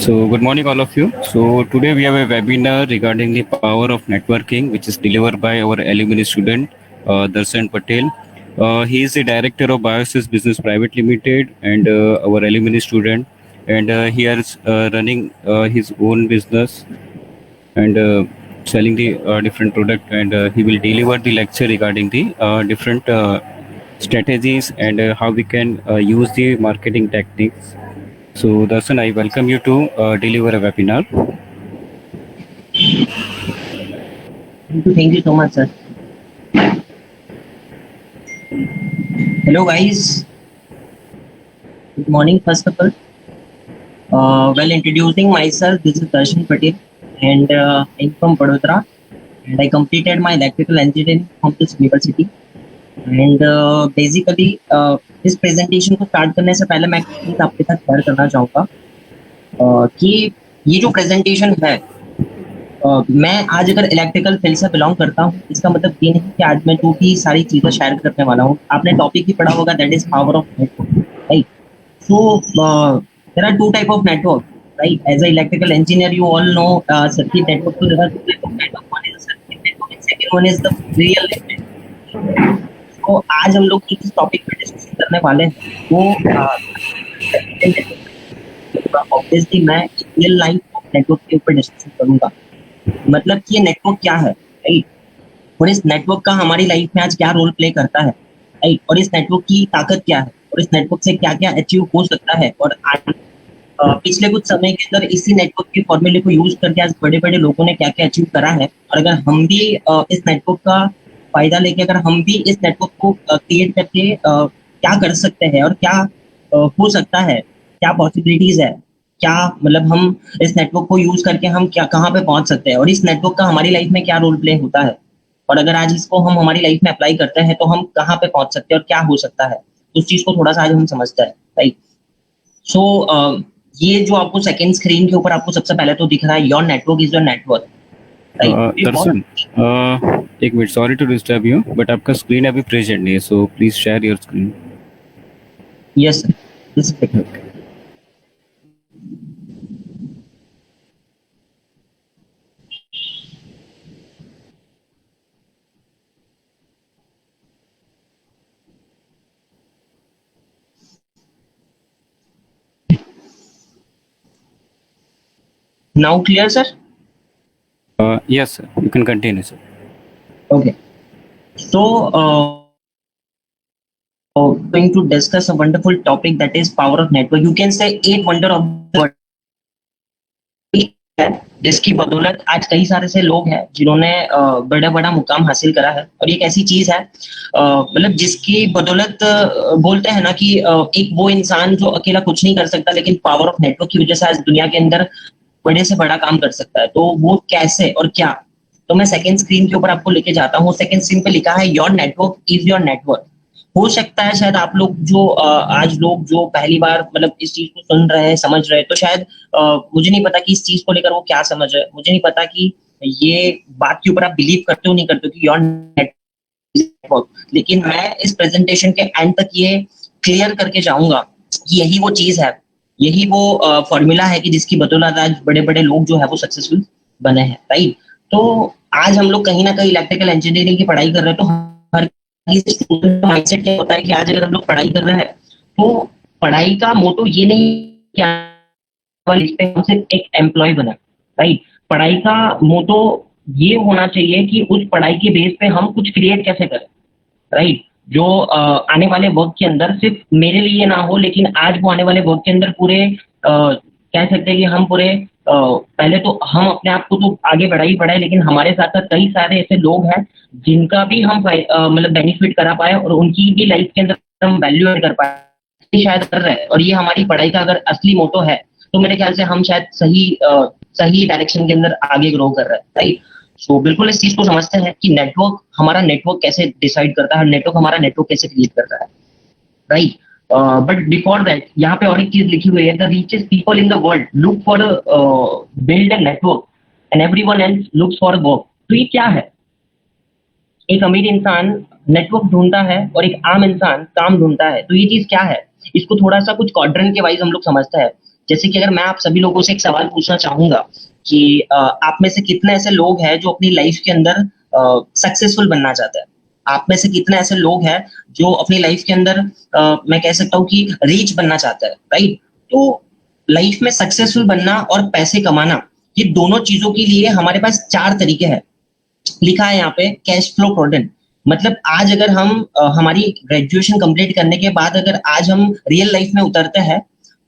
So, good morning, all of you. So, today we have a webinar regarding the power of networking, which is delivered by our alumni student, Darshan Patel. He is the director of Biosys Business Private Limited and our alumni student. And he is running his own business and selling the different product. And he will deliver the lecture regarding the different strategies and how we can use the marketing techniques. So, Darshan, I welcome you to deliver a webinar. Thank you so much, sir. Hello, guys. Good morning, first of all. Introducing myself, this is Darshan Patel, and I'm from Vadodara, and I completed my electrical engineering from this university. And basically, इस presentation को start करने से पहले मैं एक चीज आपके साथ शेयर करना चाहूँगा कि ये जो प्रेजेंटेशन है, मैं आज अगर इलेक्ट्रिकल फील्ड से बिलोंग करता हूँ, इसका मतलब ये नहीं कि आज मैं जो भी सारी चीजें शेयर करने वाला हूँ। आपने टॉपिक ही पढ़ा होगा, that is power of network, right? So there are two type of network, right? As an electrical engineer, you all know circuit network. So there are two type of network. One is a circuit network, and second one is the real network. तो आज हम लोग किस topic पे discussion करने वाले हैं वो ऑब्वियसली मैं रियल लाइफ नेटवर्क के ऊपर डिस्कशन करूंगा। मतलब कि ये नेटवर्क क्या है, राइट? और इस नेटवर्क का हमारी लाइफ में आज क्या रोल प्ले करता है, राइट? और इस नेटवर्क की ताकत क्या है, और इस नेटवर्क से क्या क्या अचीव हो सकता है। और पिछले कुछ समय के अंदर इसी नेटवर्क के फॉर्मूले को यूज करके आज बड़े बड़े लोगों ने क्या क्या अचीव करा है। और अगर हम भी इस नेटवर्क का फायदा लेके अगर हम भी इस नेटवर्क को क्रिएट करके क्या कर सकते हैं और क्या हो सकता है, क्या पॉसिबिलिटीज है, क्या मतलब हम इस नेटवर्क को यूज करके हम क्या कहाँ पे पहुंच सकते हैं, और इस नेटवर्क का हमारी लाइफ में क्या रोल प्ले होता है, और अगर आज इसको हम हमारी लाइफ में अप्लाई करते हैं तो हम कहाँ पे पहुंच सकते हैं और क्या हो सकता है, उस चीज को थोड़ा सा आज हम समझते हैं, राइट? सो ये जो आपको सेकंड स्क्रीन के ऊपर आपको सबसे पहले तो दिख रहा है, your network is your network. Darshan, एक minute, sorry to disturb you, but आपका स्क्रीन अभी प्रेजेंट नहीं है, so please share your screen. Yes sir, this is now clear, sir? Yes, sir. You can continue, sir. Okay. So, going to discuss a wonderful topic, that is power of network. You can say 8 wonder of the world, जिसकी बदौलत आज कई सारे से लोग हैं जिन्होंने बड़ा बड़ा मुकाम हासिल करा है। और एक ऐसी चीज है मतलब जिसकी बदौलत बोलते हैं ना कि एक वो इंसान जो अकेला कुछ नहीं कर सकता, लेकिन पावर ऑफ नेटवर्क की वजह से आज दुनिया के अंदर बड़े से बड़ा काम कर सकता है। तो वो कैसे और क्या, तो मैं सेकंड स्क्रीन के ऊपर आपको लेके जाता हूँ। सेकंड स्क्रीन पे लिखा है your network is your network. हो सकता है शायद आप लोग जो आज लोग जो पहली बार मतलब इस चीज को सुन रहे हैं, समझ रहे हैं, तो शायद मुझे नहीं पता कि इस चीज को लेकर वो क्या समझ रहे हैं। मुझे नहीं पता कि ये बात के ऊपर आप बिलीव करते हो नहीं करते हो कि योर नेटवर्क, लेकिन मैं इस प्रेजेंटेशन के एंड तक ये क्लियर करके जाऊंगा कि यही वो चीज है, यही वो फॉर्मूला है कि जिसकी बदौलत आज बड़े बड़े लोग जो है वो सक्सेसफुल बने हैं, राइट? तो आज हम लोग कहीं ना कहीं इलेक्ट्रिकल इंजीनियरिंग की पढ़ाई कर रहे हैं, तो हर स्टूडेंट माइंडसेट क्या होता है कि आज अगर हम लोग पढ़ाई कर रहे हैं तो पढ़ाई का मोटो ये नहीं क्या सिर्फ एक एम्प्लॉय बना, राइट? पढ़ाई का मोटो ये होना चाहिए कि उस पढ़ाई के बेस पे हम कुछ क्रिएट कैसे करें, राइट? जो आने वाले वर्क के अंदर सिर्फ मेरे लिए ना हो, लेकिन आज वो आने वाले वर्क के अंदर पूरे कह सकते हैं कि हम पूरे पहले तो हम अपने आप को तो आगे बढ़ाई बढ़ाए, लेकिन हमारे साथ साथ कई सारे ऐसे लोग हैं जिनका भी हम मतलब बेनिफिट करा पाए और उनकी भी लाइफ के अंदर हम वैल्यू ऐड कर पाए, शायद कर रहे हैं। और ये हमारी पढ़ाई का अगर असली मोटो है तो मेरे ख्याल से हम शायद सही डायरेक्शन के अंदर आगे ग्रो कर रहे हैं, राइट? सो बिल्कुल इस चीज को समझते हैं कि नेटवर्क हमारा नेटवर्क कैसे डिसाइड करता है, नेटवर्क हमारा नेटवर्क कैसे क्रिएट करता है, राइट? बट बिफोर दैट यहाँ पे और एक चीज लिखी हुई है, the richest people in the world look for build a network and everyone else looks for work. तो ये क्या है? एक अमीर इंसान नेटवर्क ढूंढता है और एक आम इंसान काम ढूंढता है। तो ये चीज क्या है, इसको थोड़ा सा कुछ क्वाड्रेंट के वाइज हम लोग समझते हैं जैसे कि अगर मैं आप सभी लोगों से एक सवाल पूछना चाहूंगा कि आप में से कितने ऐसे लोग हैं जो अपनी लाइफ के अंदर सक्सेसफुल बनना चाहते हैं? आप में से कितने ऐसे लोग हैं जो अपनी लाइफ के अंदर मैं कह सकता हूँ कि रीच बनना चाहते हैं, राइट? तो लाइफ में सक्सेसफुल बनना और पैसे कमाना, ये दोनों चीजों के लिए हमारे पास 4 तरीके हैं। लिखा है यहाँ पे कैश फ्लो क्वाड्रेंट। मतलब आज अगर हम हमारी ग्रेजुएशन कंप्लीट करने के बाद अगर आज हम रियल लाइफ में उतरते हैं,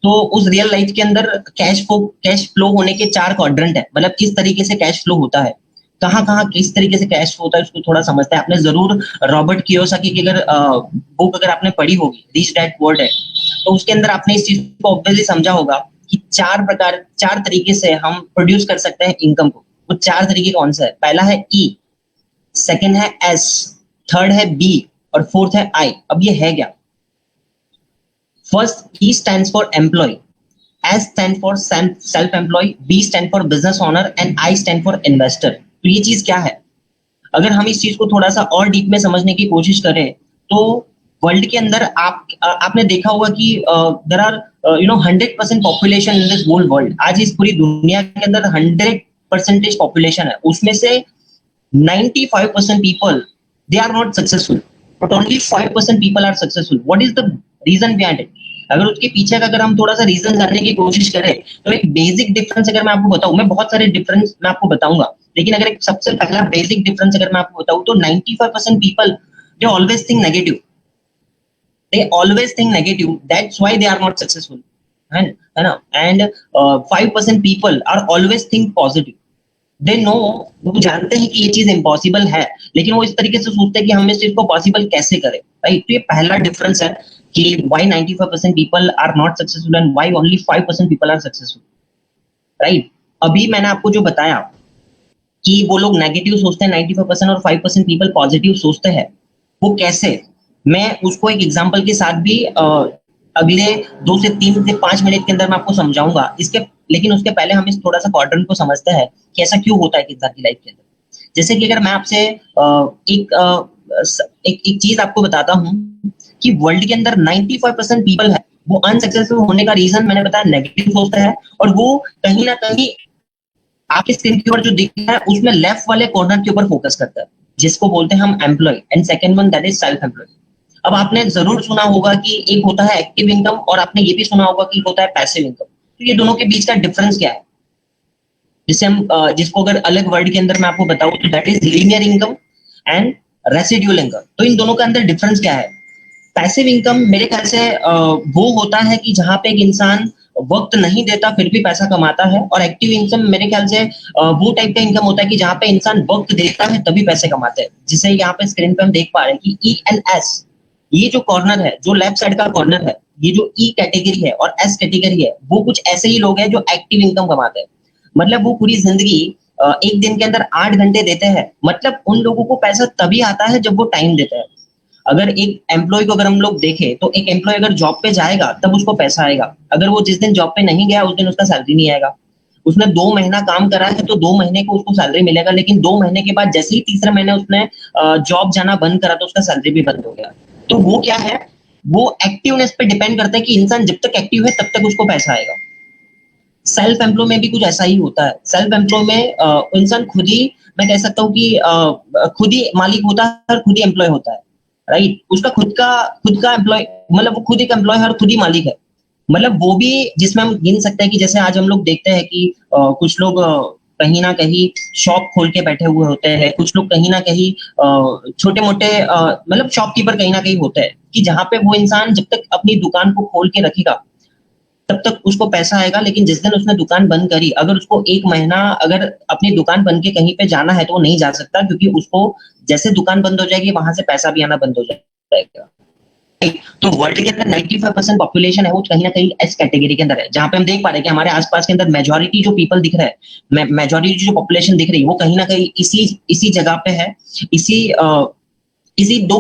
तो उस रियल लाइफ के अंदर कैश फ्लो होने के 4 क्वाड्रेंट है। मतलब किस तरीके से कैश फ्लो होता है, कहाँ कहाँ किस तरीके से कैश फ्लो होता है, उसको थोड़ा समझते हैं। आपने जरूर रॉबर्ट कियोसाकी की अगर बुक अगर आपने पढ़ी होगी, रिच डैड पुअर डैड, तो उसके अंदर आपने इस चीज को ऑब्वियसली समझा होगा कि 4 तरीके से हम प्रोड्यूस कर सकते हैं इनकम को। वो 4 तरीके कौन सा है? पहला है ई, सेकंड है एस, थर्ड है बी और फोर्थ है आई। अब ये है क्या? First, E stands for employ, S stand for self employ, B stand for business owner and I stand for investor. तो ये चीज क्या है? अगर हम इस चीज को थोड़ा सा और डीप में समझने की कोशिश करें, तो वर्ल्ड के अंदर आपने देखा होगा कि there are 100% population in this whole world. आज इस पूरी दुनिया के अंदर 100% पॉपुलेशन है, उसमें से 95% people they are not successful, but only 5% people are successful. What is the reason behind it? अगर उसके पीछे का अगर हम थोड़ा सा रीजन जानने की कोशिश करें, तो एक बेसिक डिफरेंस अगर मैं आपको बताऊं, मैं बहुत सारे डिफरेंस मैं आपको बताऊंगा, लेकिन अगर एक सबसे पहला बेसिक डिफरेंस अगर मैं आपको बताऊं, तो 95% people they always think negative. They always think negative. That's why they are not successful. है ना? And 5% people are always think positive. They know, वो जानते हैं कि ये चीज इम्पॉसिबल है, लेकिन वो इस तरीके से सोचते हैं कि हम इस चीज को पॉसिबल कैसे करें, राइट? तो ये पहला डिफरेंस है कि why 95% people are not successful and why only 5% people are successful, right? अभी मैंने आपको जो बताया कि वो लोग नेगेटिव सोचते हैं 95% और 5% पीपल पॉजिटिव सोचते हैं, वो कैसे, मैं उसको एक एग्जांपल के साथ भी अगले 2 से 3 से 5 मिनट के अंदर मैं आपको समझाऊंगा। इसके लेकिन उसके पहले हम इस थोड़ा सा क्वाड्रेंट को समझते हैं कि ऐसा क्यों होता है एक इंसान की लाइफ के अंदर। जैसे कि अगर मैं आपसे एक चीज आपको बताता हूँ कि वर्ल्ड के अंदर 95% पीपल है, वो अनसक्सेसफुल होने का रीजन मैंने बताया नेगेटिव सोचता है, और वो कहीं ना कहीं आपके स्क्रीन के ऊपर जो दिख रहा है उसमें लेफ्ट वाले कॉर्नर के ऊपर फोकस करता है, जिसको बोलते हैं हम employ, and second one that is self employ. अब आपने जरूर सुना होगा कि एक होता है एक्टिव इनकम, और आपने ये भी सुना होगा कि एक होता है पैसिव इनकम। तो ये दोनों के बीच का डिफरेंस क्या है, जिसे हम जिसको अगर अलग वर्ड के अंदर मैं आपको बताऊं, तो that is linear income and residual income. तो इन दोनों के अंदर डिफरेंस क्या है? पैसिव इनकम मेरे ख्याल से वो होता है कि जहां पे एक इंसान वक्त नहीं देता फिर भी पैसा कमाता है, और एक्टिव इनकम मेरे ख्याल से वो टाइप का इनकम होता है कि जहां पे इंसान वक्त देता है तभी पैसे कमाते हैं, जिसे यहाँ पे स्क्रीन पे हम देख पा रहे हैं कि ई एंड एस, ये जो कॉर्नर है, जो लेफ्ट साइड का कॉर्नर है, ये जो ई कैटेगरी है और एस कैटेगरी है, वो कुछ ऐसे ही लोग हैं जो एक्टिव इनकम कमाते हैं। मतलब वो पूरी जिंदगी एक दिन के अंदर 8 घंटे देते हैं। मतलब उन लोगों को पैसा तभी आता है जब वो टाइम देते हैं। अगर एक एम्प्लॉय को अगर हम लोग देखें, तो एक एम्प्लॉय अगर जॉब पे जाएगा तब उसको पैसा आएगा। अगर वो जिस दिन जॉब पे नहीं गया उस दिन उसका सैलरी नहीं आएगा। उसने 2 महीना काम करा है तो 2 महीने को उसको सैलरी मिलेगा, लेकिन 2 महीने के बाद जैसे ही तीसरे महीने उसने जॉब जाना बंद करा तो उसका सैलरी भी बंद हो गया। तो वो क्या है, वो एक्टिवनेस पे डिपेंड करता है कि इंसान जब तक एक्टिव है तब तक उसको पैसा आएगा। सेल्फ एम्प्लॉय में भी कुछ ऐसा ही होता है। सेल्फ एम्प्लॉय में इंसान खुद ही, मैं कह सकता हूँ कि खुद ही मालिक होता है और खुद ही एम्प्लॉय होता है, राइट? उसका खुद का एम्प्लॉय, मतलब वो खुद एक एम्प्लॉय है और खुद ही मालिक है। मतलब वो भी जिसमें हम गिन सकते हैं कि जैसे आज हम लोग देखते हैं कि कुछ लोग कहीं ना कहीं शॉप खोल के बैठे हुए होते हैं, कुछ लोग कहीं ना कहीं छोटे मोटे मतलब शॉपकीपर कहीं ना कहीं होते हैं, कि जहां पे वो इंसान जब तक अपनी दुकान को खोल के रखेगा तब तक उसको पैसा आएगा, लेकिन जिस दिन उसने दुकान बंद करी, अगर उसको 1 महीना अगर अपनी दुकान बंद के कहीं पे जाना है तो वो नहीं जा सकता, क्योंकि उसको जैसे दुकान बंद हो जाएगी वहां से पैसा भी आना बंद हो जाएगा। तो वर्ल्ड के अंदर 95% पॉपुलेशन है वो कहीं ना कहीं एस कैटेगरी के अंदर है, जहां पे हम देख पा रहे हैं कि हमारे आसपास के अंदर मेजोरिटी जो पीपल दिख रहे हैं, मेजोरिटी जो पॉपुलेशन दिख रही है, वो कहीं ना कहीं इसी जगह पे है, इसी 2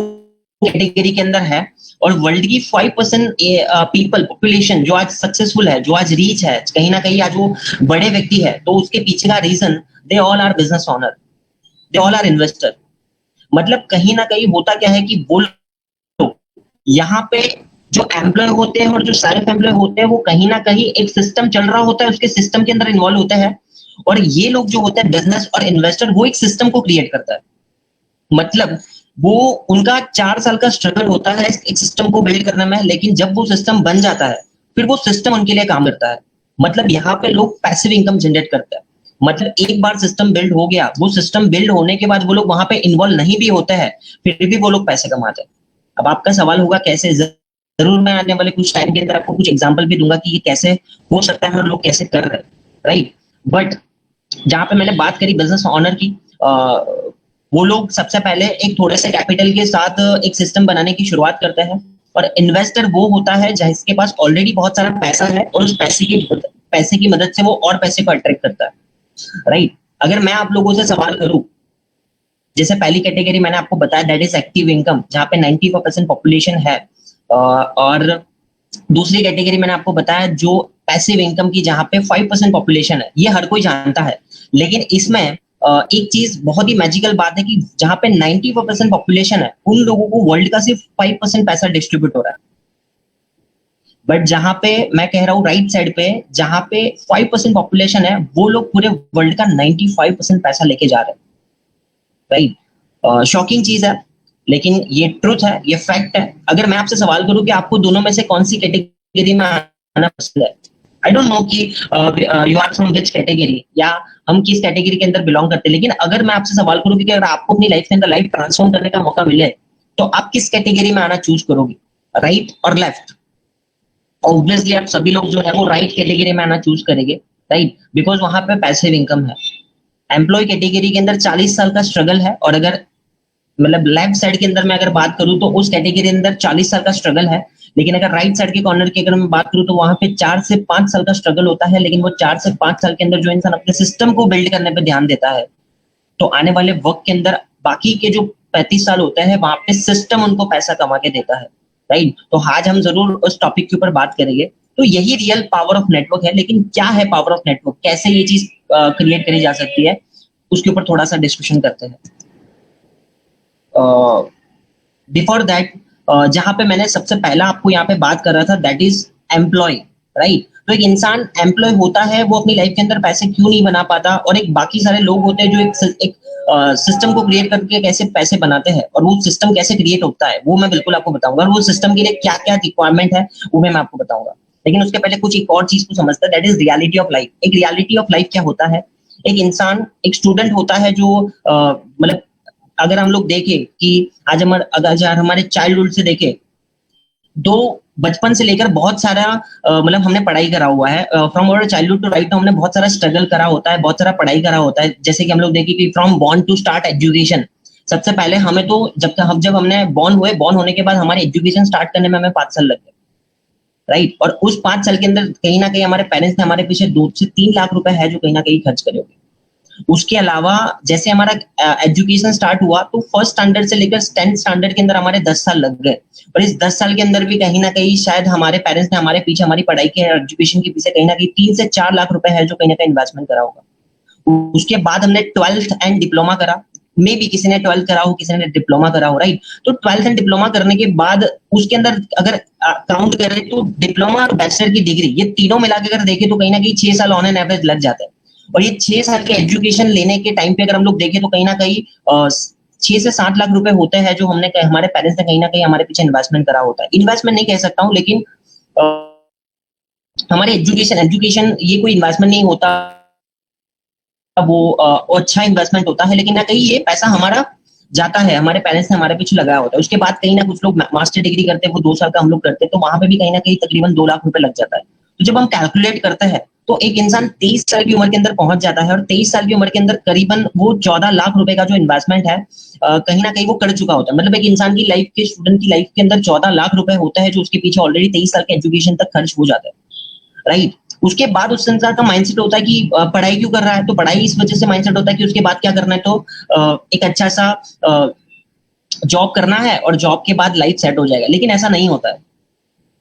कैटेगरी के अंदर है। और वर्ल्ड की 5% पीपल पॉपुलेशन जो आज सक्सेसफुल है, जो आज रीच है, कहीं ना कहीं आज वो बड़े व्यक्ति है, तो उसके पीछे का reason, they all are business owner, they all are investor. मतलब कहीं ना कहीं होता क्या है कि वो लोग यहाँ पे जो एम्प्लॉय होते हैं और जो सेल्फ एम्प्लॉय होते हैं वो कहीं ना कहीं एक सिस्टम चल रहा होता है, उसके सिस्टम के अंदर इन्वॉल्व होते हैं। और ये लोग जो होते हैं बिजनेस और इन्वेस्टर, वो एक सिस्टम को क्रिएट करता है। मतलब वो उनका 4 साल का स्ट्रगल होता है एक सिस्टम को बिल्ड करने में, लेकिन जब वो सिस्टम बन जाता है फिर वो सिस्टम उनके लिए काम करता है। मतलब यहाँ पे लोग पैसिव इनकम जनरेट करते हैं। मतलब एक बार सिस्टम बिल्ड हो गया, वो सिस्टम बिल्ड होने के बाद वो लोग वहां पे इन्वॉल्व नहीं भी होते हैं, फिर भी वो लोग पैसे कमाते हैं। अब आपका सवाल होगा कैसे, जरूर मैं आने वाले कुछ टाइम के अंदर आपको कुछ एग्जांपल भी दूंगा कि ये कैसे हो सकता है और लोग कैसे कर रहे हैं, राइट। बट जहां पे मैंने बात करी बिजनेस ऑनर की, वो लोग सबसे पहले एक थोड़े से कैपिटल के साथ एक सिस्टम बनाने की शुरुआत करते हैं। और इन्वेस्टर वो होता है जिसके पास ऑलरेडी बहुत सारा पैसा है और उस पैसे की मदद से वो और पैसे को अट्रैक्ट करता है, राइट। अगर मैं आप लोगों से सवाल करूं, जैसे पहली कैटेगरी मैंने आपको बताया दैट इज एक्टिव इनकम, जहां पे 94% पॉपुलेशन है। और दूसरी कैटेगरी मैंने आपको बताया जो पैसिव इनकम की, जहां पे 5% पॉपुलेशन है। ये हर कोई जानता है, लेकिन इसमें एक चीज बहुत ही मैजिकल बात है कि जहां पे 94% पॉपुलेशन है, उन लोगों को वर्ल्ड का सिर्फ 5% पैसा डिस्ट्रीब्यूट हो रहा है। बट जहां पे मैं कह रहा हूँ राइट साइड पे, जहां पे 5% पॉपुलेशन है, वो लोग पूरे वर्ल्ड का 95% पैसा लेके जा रहे हैं, राइट। शॉकिंग चीज है, लेकिन ये ट्रुथ है, ये फैक्ट है। अगर मैं आपसे सवाल करूं कि आपको दोनों में से कौन सी कैटेगरी में आना पसंद है, आई डोंट नो कि you are from which category, या हम किस कैटेगरी के अंदर बिलोंग करते हैं, लेकिन अगर मैं आपसे सवाल करूं कि अगर आपको अपनी लाइफ के अंदर लाइफ ट्रांसफॉर्म करने का मौका मिले, तो आप किस कैटेगरी में आना चूज करोगे, राइट और लेफ्ट? ऑब्वियसली आप सभी लोग जो है वो राइट कैटेगरी में आना चूज करेंगे, राइट, बिकॉज वहां पे पैसिव इनकम है। एम्प्लॉय कैटेगरी के अंदर 40 साल का स्ट्रगल है, और अगर मतलब लेफ्ट साइड के अंदर मैं अगर बात करूं तो उस कैटेगरी के अंदर 40 साल का स्ट्रगल है। लेकिन अगर राइट साइड के कॉर्नर की अगर मैं बात करूं तो वहां पे 4 से 5 साल का स्ट्रगल होता है, लेकिन वो 4 से 5 साल के अंदर जो इंसान अपने सिस्टम को बिल्ड करने पे ध्यान देता है, तो आने वाले वक्त के अंदर बाकी के जो 35 साल होते हैं वहां पे सिस्टम उनको पैसा कमा के देता है, राइट। तो आज हम जरूर उस टॉपिक के ऊपर बात करेंगे। तो यही रियल पावर ऑफ नेटवर्क है। लेकिन क्या है पावर ऑफ नेटवर्क, कैसे ये चीज क्रिएट करी जा सकती है, उसके ऊपर थोड़ा सा डिस्कशन करते हैं। बिफोर दैट, जहां पे मैंने सबसे पहला आपको यहाँ पे बात कर रहा था, दैट इज एम्प्लॉय, राइट। तो एक इंसान एम्प्लॉय होता है, वो अपनी लाइफ के अंदर पैसे क्यों नहीं बना पाता, और एक बाकी सारे लोग होते हैं जो एक सिस्टम को क्रिएट करके कैसे पैसे बनाते हैं, और वो सिस्टम कैसे क्रिएट होता है वो मैं बिल्कुल आपको बताऊंगा, और वो सिस्टम के लिए क्या क्या रिक्वायरमेंट है वो मैं आपको बताऊंगा। लेकिन उसके पहले कुछ एक और चीज को समझते हैं, that is reality of life. एक रियलिटी ऑफ लाइफ क्या होता है, एक इंसान, एक स्टूडेंट होता है जो मतलब अगर हम लोग देखें कि आज अगर हमारे चाइल्डहुड से देखें, तो बचपन से लेकर बहुत सारा मतलब हमने पढ़ाई करा हुआ है। From our childhood to right now हमने बहुत सारा स्ट्रगल करा होता है, बहुत सारा पढ़ाई करा होता है। जैसे कि हम लोग देखें कि from born to start education, सबसे पहले हमें तो जब हमने बॉर्न होने के बाद हमारे एजुकेशन स्टार्ट करने में हमें 5 साल लग गए, राइट। और उस 5 साल के अंदर कहीं ना कहीं हमारे पेरेंट्स ने हमारे पीछे 2 से 3 लाख रुपए है जो कहीं ना कहीं खर्च करे होंगे। उसके अलावा जैसे हमारा एजुकेशन स्टार्ट हुआ, तो फर्स्ट स्टैंडर्ड से लेकर 10th स्टैंडर्ड के अंदर हमारे 10 साल लग गए। और इस 10 साल के अंदर भी कहीं ना कहीं शायद हमारे पेरेंट्स ने हमारे पीछे, हमारी पढ़ाई के एजुकेशन के पीछे कहीं ना कहीं 3 से 4 लाख रुपए है जो कहीं ना कहीं इन्वेस्टमेंट करा होगा। उसके बाद हमने 12th एंड डिप्लोमा करा, मे भी किसी ने 12th करा हो, किसी ने डिप्लोमा करा हो, राइट। तो 12th एंड डिप्लोमा करने के बाद उसके अंदर अगर काउंट करें तो डिप्लोमा और बैचलर की डिग्री, ये तीनों मिला के अगर देखें तो कहीं ना कहीं 6 साल ऑन एन एवरेज लग जाते हैं। और ये 6 साल के एजुकेशन लेने के टाइम पे अगर हम लोग देखें तो कहीं ना कहीं 6 से 7 लाख रुपए होते हैं जो हमारे पेरेंट्स ने कहीं ना कहीं हमारे पीछे इन्वेस्टमेंट करा होता है। इन्वेस्टमेंट नहीं कह सकता हूँ, लेकिन हमारे एजुकेशन ये कोई इन्वेस्टमेंट नहीं होता, वो अच्छा इन्वेस्टमेंट होता है। लेकिन ना कहीं ये पैसा हमारा जाता है, हमारे पेरेंट्स ने हमारे पीछे लगाया होता है। उसके बाद कहीं ना कुछ लोग मास्टर डिग्री करते हैं, वो 2 साल का हम लोग करते हैं, तो वहां पे भी कहीं ना कहीं तकरीबन 2 लाख रुपए लग जाता है। तो जब हम कैलकुलेट करते हैं तो एक इंसान 23 साल की उम्र के अंदर पहुंच जाता है, और 23 साल की उम्र के अंदर करीबन वो 14 लाख रुपए का जो इन्वेस्टमेंट है कहीं ना कहीं वो कर चुका होता है। मतलब एक इंसान की लाइफ के, स्टूडेंट की लाइफ के अंदर 14 लाख रुपए होता है जो उसके पीछे ऑलरेडी 23 साल के एजुकेशन तक खर्च हो जाता है, राइट। उसके बाद उस इंसान का माइंडसेट होता है कि पढ़ाई क्यों कर रहा है, तो पढ़ाई इस वजह से माइंडसेट होता है कि उसके बाद क्या करना है, तो एक अच्छा सा जॉब करना है और जॉब के बाद लाइफ सेट हो जाएगा। लेकिन ऐसा नहीं होता है,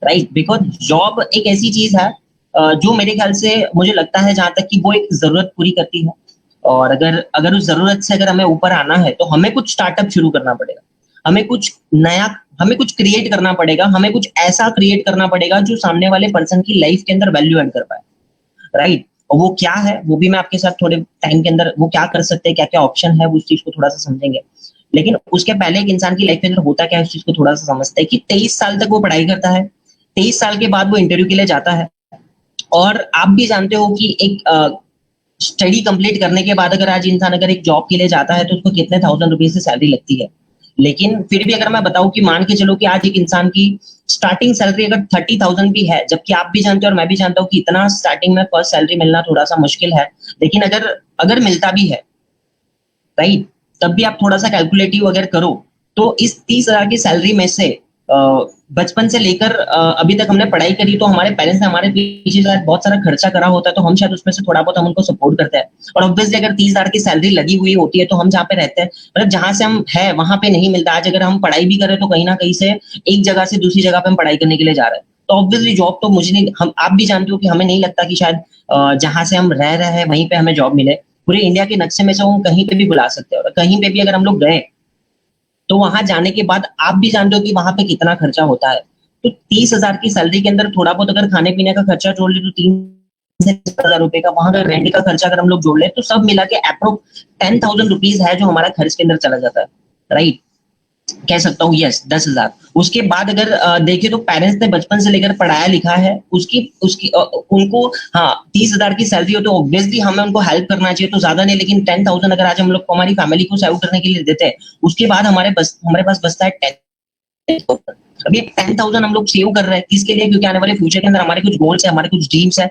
राइट, बिकॉज जॉब एक ऐसी चीज है जो मेरे ख्याल से मुझे लगता है जहां तक कि वो एक जरूरत पूरी करती है। और अगर उस जरूरत से अगर हमें ऊपर आना है तो हमें कुछ स्टार्टअप शुरू करना पड़ेगा। हमें कुछ नया, हमें कुछ क्रिएट करना पड़ेगा, हमें कुछ ऐसा क्रिएट करना पड़ेगा जो सामने वाले पर्सन की लाइफ के अंदर वैल्यू ऐड कर पाए, राइट। और वो क्या है वो भी मैं आपके साथ थोड़े टाइम के अंदर वो क्या कर सकते हैं, क्या क्या ऑप्शन है, उस चीज को थोड़ा सा समझेंगे। लेकिन उसके पहले एक इंसान की लाइफ के अंदर होता क्या है, उस चीज को थोड़ा सा समझते हैं कि 23 साल तक वो पढ़ाई करता है, 23 साल के बाद वो इंटरव्यू के लिए जाता है। और आप भी जानते हो कि एक स्टडी कंप्लीट करने के बाद अगर आज इंसान अगर एक जॉब के लिए जाता है तो उसको कितने थाउजेंड रुपीज से सैलरी लगती है। लेकिन फिर भी अगर मैं बताऊं कि मान के चलो कि आज एक इंसान की स्टार्टिंग सैलरी अगर 30,000 भी है, जबकि आप भी जानते हो और मैं भी जानता हूँ कि इतना स्टार्टिंग में फर्स्ट सैलरी मिलना थोड़ा सा मुश्किल है, लेकिन अगर अगर मिलता भी है, राइट, तब भी आप थोड़ा सा कैलकुलेटिव अगर करो तो इस 30,000 की सैलरी में से बचपन से लेकर अभी तक हमने पढ़ाई करी, तो हमारे पेरेंट्स ने हमारे पीछे शायद बहुत सारा खर्चा करा होता है, तो हम शायद उसमें से थोड़ा बहुत हम उनको सपोर्ट करते हैं। और ऑब्वियसली अगर 30,000 की सैलरी लगी हुई होती है तो हम जहाँ पे रहते हैं, मतलब जहां से हम है वहां पे नहीं मिलता। आज अगर हम पढ़ाई भी करें तो कहीं ना कहीं से एक जगह से दूसरी जगह पे हम पढ़ाई करने के लिए जा रहे हैं, तो ऑब्वियसली जॉब तो मुझे नहीं, हम आप भी जानते हो कि हमें नहीं लगता कि शायद जहां से हम रह रहे हैं वहीं पे हमें जॉब मिले। पूरे इंडिया के नक्शे में से हम कहीं पे भी बुला सकते हैं, और कहीं पे भी अगर हम लोग गए तो वहां जाने के बाद आप भी जानते हो कि वहां पे कितना खर्चा होता है। तो 30,000 की सैलरी के अंदर थोड़ा बहुत अगर खाने पीने का खर्चा जोड़ ले तो 3,000 रुपए का, वहां का रेंट का खर्चा अगर हम लोग जोड़ ले तो सब मिला के अप्रोक्स 10,000 रुपीज है जो हमारा खर्च के अंदर चला जाता है, राइट। कह सकता हूँ यस 10,000। उसके बाद अगर देखे तो पेरेंट्स ने बचपन से लेकर पढ़ाया लिखा है, उसकी उसकी उनको, हाँ 30,000 की सैलरी हो तो ऑब्वियसली हमें उनको हेल्प करना चाहिए, तो ज्यादा नहीं लेकिन 10,000 अगर आज हम लोग को हमारी फैमिली को सर्व करने के लिए देते हैं, उसके बाद हमारे पास बचता है 10,000। अभी 10,000 हम लोग सेव कर रहे हैं किसके लिए, क्योंकि आने वाले फ्यूचर के अंदर हमारे कुछ गोल्स है, हमारे कुछ ड्रीम्स है,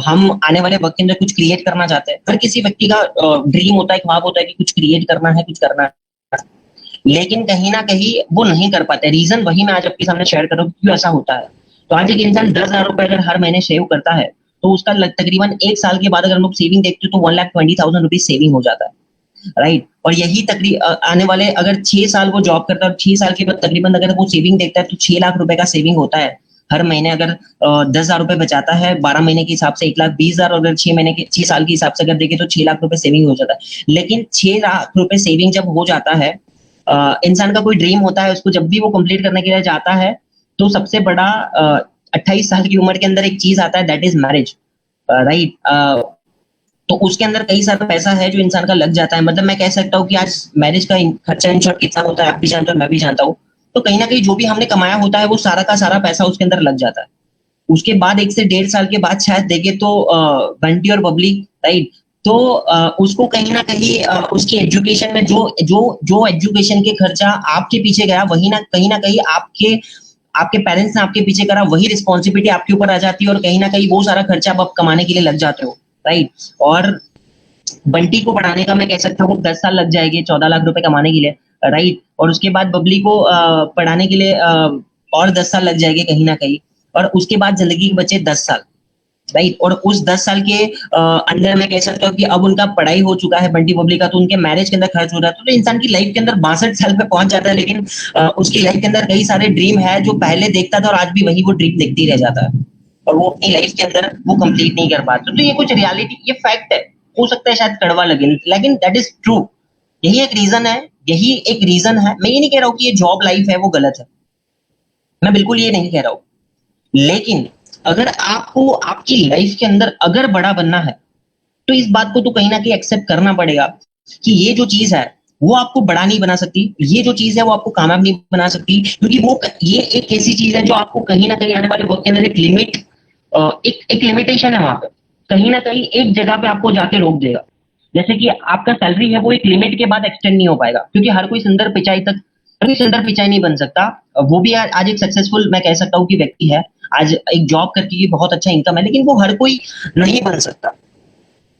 हम आने वाले वक्त के अंदर कुछ क्रिएट करना चाहते हैं। हर किसी व्यक्ति का ड्रीम होता है, ख्वाब होता है कि कुछ क्रिएट करना है, कुछ करना है, लेकिन कहीं ना कहीं वो नहीं कर पाते। रीजन वही मैं आज आपके सामने शेयर कर रहा हूँ क्यों ऐसा होता है। तो आज एक इंसान 10,000 रुपए अगर हर महीने सेव करता है तो उसका तकरीबन एक साल के बाद अगर हम लोग सेविंग देखते हो तो 1,20,000 रुपीज सेविंग हो जाता है, राइट। और यही आने वाले अगर 6 साल वो जॉब करता है और 6 साल के बाद तकरीबन अगर वो सेविंग देखता है तो 6 लाख रुपए का सेविंग होता है हर महीने। अगर 10,000 रुपए बचाता है 12 महीने के हिसाब से 1,20,000, और अगर 6 महीने के 6 साल के हिसाब से अगर देखें तो 6 लाख रुपए सेविंग हो जाता है। लेकिन 6 लाख रुपए सेविंग जब हो जाता है, इंसान का कोई ड्रीम होता है, उसको जब भी वो कंप्लीट करने के लिए जाता है तो सबसे बड़ा 28 साल की उम्र के अंदर एक चीज आता है, दैट इज मैरिज, राइट। तो उसके अंदर कई सारा पैसा है जो इंसान का लग जाता है। मतलब मैं कह सकता हूँ कि आज मैरिज का खर्चा इन शॉर्ट कितना होता है आप भी जानते हो, मैं भी जानता हूँ। तो कहीं ना कहीं जो भी हमने कमाया होता है वो सारा का सारा पैसा उसके अंदर लग जाता है। उसके बाद 1 से 1.5 साल के बाद शायद देखे तो बंटी और बबली, राइट, तो उसको कहीं उसकी एजुकेशन में जो जो जो एजुकेशन के खर्चा आपके पीछे गया वही ना कहीं आपके आपके पेरेंट्स ने आपके पीछे करा, वही रिस्पॉन्सिबिलिटी आपके ऊपर आ जाती है, और कहीं ना कहीं वो सारा खर्चा आप कमाने के लिए लग जाते हो, राइट। और बंटी को पढ़ाने का मैं कह सकता हूँ 10 साल लग जाएंगे 14 लाख रुपए कमाने के लिए, राइट। और उसके बाद बबली को पढ़ाने के लिए और 10 साल लग जाएंगे कहीं ना कहीं, और उसके बाद जिंदगी के बचे 10 साल, राइट। और उस 10 साल के अंदर मैं कह सकता हूँ कि अब उनका पढ़ाई हो चुका है बंटी बबली का, तो उनके मैरिज के अंदर खर्च हो रहा है, तो इंसान की लाइफ के अंदर 62 साल पे पहुंच जाता है। लेकिन उसकी लाइफ के अंदर कई सारे ड्रीम है जो पहले देखता था और आज भी वही वो ड्रीम देखते ही रह जाता है, और वो अपनी लाइफ के अंदर वो कंप्लीट नहीं कर पाता। तो ये कुछ रियलिटी, ये फैक्ट है। हो सकता है शायद कड़वा लगे लेकिन दैट इज ट्रू। यही एक रीजन है, यही एक रीजन है। मैं ये नहीं कह रहा हूँ कि ये जॉब लाइफ है वो गलत है, मैं बिल्कुल ये नहीं कह रहा हूँ। लेकिन अगर आपको आपकी लाइफ के अंदर अगर बड़ा बनना है तो इस बात को तो कहीं ना कहीं एक्सेप्ट करना पड़ेगा कि ये जो चीज है वो आपको बड़ा नहीं बना सकती, ये जो चीज है वो आपको कामयाब नहीं बना सकती, क्योंकि वो ये एक ऐसी चीज है जो आपको कहीं ना कहीं आने वाले वक्त के अंदर एक लिमिट, एक लिमिटेशन है वहां पे, कहीं ना कहीं एक जगह पे आपको जाके रोक देगा। जैसे कि आपका सैलरी है वो एक लिमिट के बाद एक्सटेंड नहीं हो पाएगा, क्योंकि हर कोई सुंदर पिचाई तक, हर कोई सुंदर पिचाई नहीं बन सकता। वो भी आज एक सक्सेसफुल मैं कह सकता हूँ कि व्यक्ति है, आज एक जॉब करके बहुत अच्छा इनकम है, लेकिन वो हर कोई नहीं बन सकता,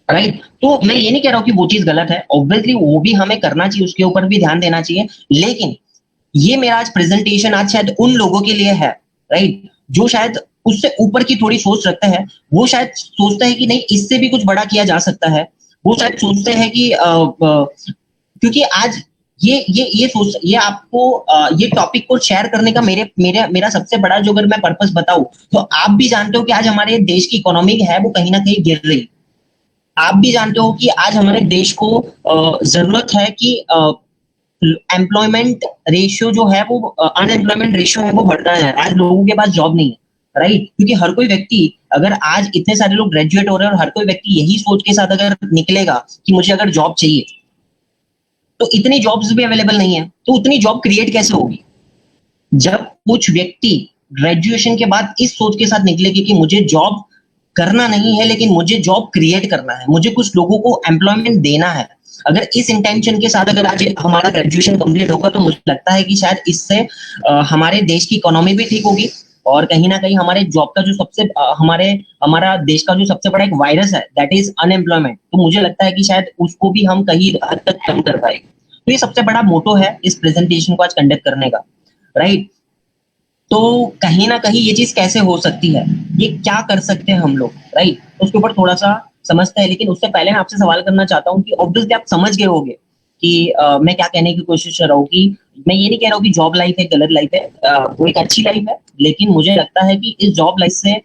राइट। तो मैं ये नहीं कह रहा हूँ कि वो चीज गलत है, ऑब्वियसली वो भी हमें करना चाहिए, उसके ऊपर भी ध्यान देना चाहिए। लेकिन ये मेरा आज प्रेजेंटेशन आज शायद उन लोगों के लिए है, राइट, जो शायद उससे ऊपर की थोड़ी सोच रखते हैं। वो शायद सोचते हैं कि नहीं इससे भी कुछ बड़ा किया जा सकता है। वो शायद सोचते हैं कि क्योंकि आज ये सोच, ये आपको ये टॉपिक को शेयर करने का मेरा सबसे बड़ा जो अगर मैं पर्पस बताऊं तो आप भी जानते हो कि आज हमारे देश की इकोनॉमी है वो कहीं ना कहीं गिर रही। आप भी जानते हो कि आज हमारे देश को जरूरत है कि एम्प्लॉयमेंट रेशियो जो है वो अनएम्प्लॉयमेंट रेशियो है वो बढ़ता है, आज लोगों के पास जॉब नहीं है, राइट? क्योंकि हर कोई व्यक्ति, अगर आज इतने सारे लोग ग्रेजुएट हो रहे हैं और हर कोई व्यक्ति यही सोच के साथ अगर निकलेगा कि मुझे अगर जॉब चाहिए, तो इतनी जॉब्स भी अवेलेबल नहीं है, तो उतनी जॉब क्रिएट कैसे होगी? जब कुछ व्यक्ति ग्रेजुएशन के बाद इस सोच के साथ निकलेगी कि मुझे जॉब करना नहीं है लेकिन मुझे जॉब क्रिएट करना है, मुझे कुछ लोगों को एम्प्लॉयमेंट देना है, अगर इस इंटेंशन के साथ अगर आज हमारा ग्रेजुएशन कंप्लीट होगा, तो मुझे लगता है कि शायद इससे हमारे देश की इकोनॉमी भी ठीक होगी, और कहीं ना कहीं हमारे जॉब का जो सबसे हमारा देश का जो सबसे बड़ा एक वायरस है, दैट इज अनएम्प्लॉयमेंट, तो मुझे लगता है कि शायद उसको भी हम कहीं हद तक कम कर पाएंगे। तो ये सबसे बड़ा मोटो है इस प्रेजेंटेशन को आज कंडक्ट करने का, राइट? तो कहीं ना कहीं ये चीज कैसे हो सकती है, ये क्या कर सकते हैं हम लोग, राइट? तो उसके ऊपर थोड़ा सा समझते हैं, लेकिन उससे पहले मैं आपसे सवाल करना चाहता हूँ कि ऑब्वियसली आप समझ गए होंगे कि मैं क्या कहने की कोशिश कर रहा हूँ, कि मैं ये नहीं कह रहा हूँ कि जॉब लाइफ है गलत लाइफ है, वो एक अच्छी लाइफ है, लेकिन मुझे लगता है कि इस जॉब लाइफ से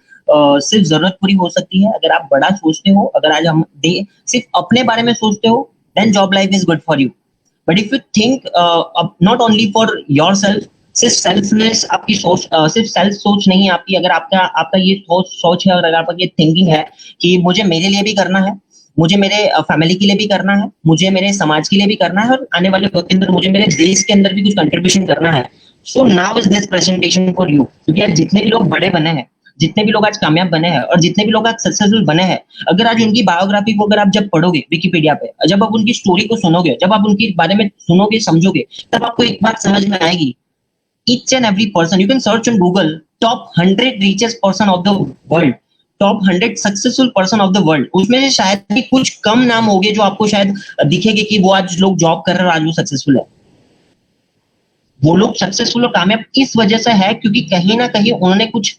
सिर्फ जरूरत पूरी हो सकती है अगर आप बड़ा सोचते हो, अगर आज हम सिर्फ अपने बारे में सोचते हो, then job life is good for you. But if you think not only for your self, सिर्फ सेल्फनेस आपकी सोच, सिर्फ सेल्फ सोच नहीं है आपकी, अगर आपका आपका ये सोच है और अगर आपका ये थिंकिंग है कि मुझे मेरे लिए भी करना है, मुझे मेरे फैमिली के लिए भी करना है, मुझे मेरे समाज के लिए भी करना है, और आने वाले वक्त के अंदर मुझे मेरे देश के अंदर भी कुछ कंट्रीब्यूशन करना है, so now is this presentation for you. क्योंकि आज जितने भी लोग बड़े बने हैं, जितने भी लोग आज कामयाब बने हैं, और जितने भी लोग आज सक्सेसफुल बने हैं, अगर आज उनकी बायोग्राफी को अगर आप जब पढ़ोगे विकिपीडिया पे, जब आप उनकी स्टोरी को सुनोगे, जब आप उनके बारे में सुनोगे समझोगे, तब आपको एक बात समझ में आएगी, each and every person, you can search on Google top 100 richest person of the world, top 100 successful person of the world, उसमें से शायद ही कुछ कम नाम होंगे जो आपको शायद दिखेंगे कि वो आज लोग जॉब कर रहे हैं और आज वो सक्सेसफुल है। वो लोग सक्सेसफुल और कामयाब इस वजह से है क्योंकि कहीं ना कहीं उन्होंने कुछ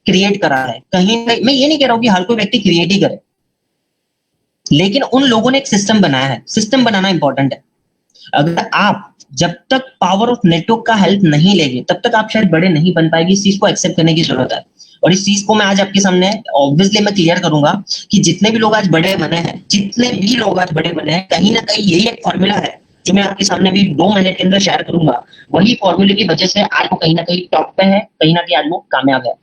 क्रिएट करा है। कहीं ना मैं ये नहीं कह रहा हूँ कि हर कोई व्यक्ति क्रिएट ही करे, लेकिन उन लोगों ने एक सिस्टम बनाया है। सिस्टम बनाना इंपॉर्टेंट है। अगर आप जब तक पावर ऑफ नेटवर्क का हेल्प नहीं लेंगे, तब तक आप शायद बड़े नहीं बन पाएंगे। इस चीज को एक्सेप्ट करने की जरूरत है, और इस चीज को मैं आज आपके सामने ऑब्वियसली मैं क्लियर करूंगा कि जितने भी लोग आज बड़े बने हैं, जितने भी लोग आज बड़े बने हैं, कहीं ना कहीं यही एक फॉर्मूला है जो मैं आपके सामने भी 2 मिनट के अंदर शेयर करूंगा। वही फॉर्मूले की वजह से आज वो कहीं ना कहीं टॉप पे है, कहीं ना कहीं आज वो कामयाब है।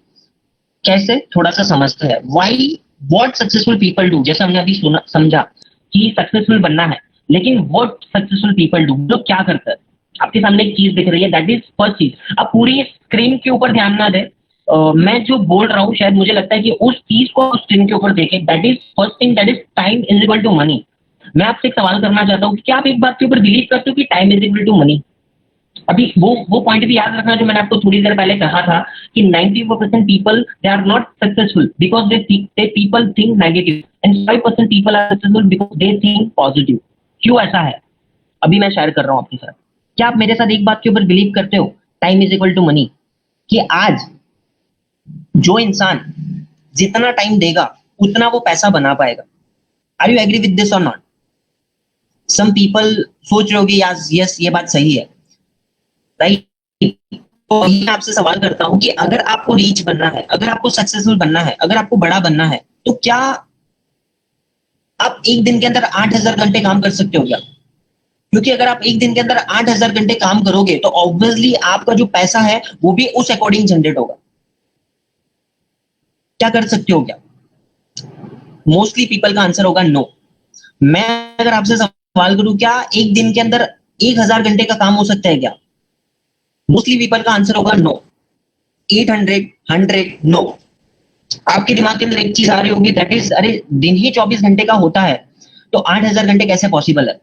कैसे, थोड़ा सा समझते हैं। Why what successful people do, जैसे हमने अभी सुना समझा कि सक्सेसफुल बनना है, लेकिन व्हाट सक्सेसफुल पीपल डू, लोग क्या करते हैं। आपके सामने एक चीज दिख रही है, दैट इज फर्स्ट चीज। अब पूरी स्क्रीन के ऊपर ध्यान ना दे, मैं जो बोल रहा हूँ शायद मुझे लगता है कि उस चीज को स्क्रीन के ऊपर देखें। That is first thing, that is time is equal to money. मैं आपसे एक सवाल करना चाहता हूँ कि क्या आप एक बात के ऊपर बिलीव करते हो कि time is equal to money? अभी वो पॉइंट भी याद रखना जो मैंने आपको थोड़ी देर पहले कहा था कि 94% people they are not successful because they people think negative, and 5% people are successful because they think positive. क्यों ऐसा है, अभी मैं शेयर कर रहा हूँ आपके साथ। क्या आप मेरे साथ एक बात के ऊपर बिलीव करते हो, time is equal to money, कि आज जो इंसान जितना टाइम देगा उतना वो पैसा बना पाएगा? Are you agree with this और नॉट? सम पीपल सोच रहे होगे यस ये बात सही है, राइट? तो मैं आपसे सवाल करता हूं कि अगर आपको रीच बनना है, अगर आपको सक्सेसफुल बनना है, अगर आपको बड़ा बनना है, तो क्या आप एक दिन के अंदर 8,000 घंटे काम कर सकते हो क्या? क्योंकि अगर आप एक दिन के अंदर 8,000 घंटे काम करोगे तो ऑब्वियसली आपका जो पैसा है वो भी उस अकॉर्डिंग जनरेट होगा। क्या कर सकते हो क्या? मोस्टली पीपल का आंसर होगा नो। मैं अगर आपसे सवाल करूं क्या एक दिन के अंदर 1,000 घंटे का काम हो सकता है क्या? मोस्टली पीपल का आंसर होगा नो। 800, 100, नो। आपके दिमाग के अंदर एक चीज आ रही होगी, दैट इज अरे दिन ही 24 घंटे का होता है तो 8,000 घंटे कैसे पॉसिबल है?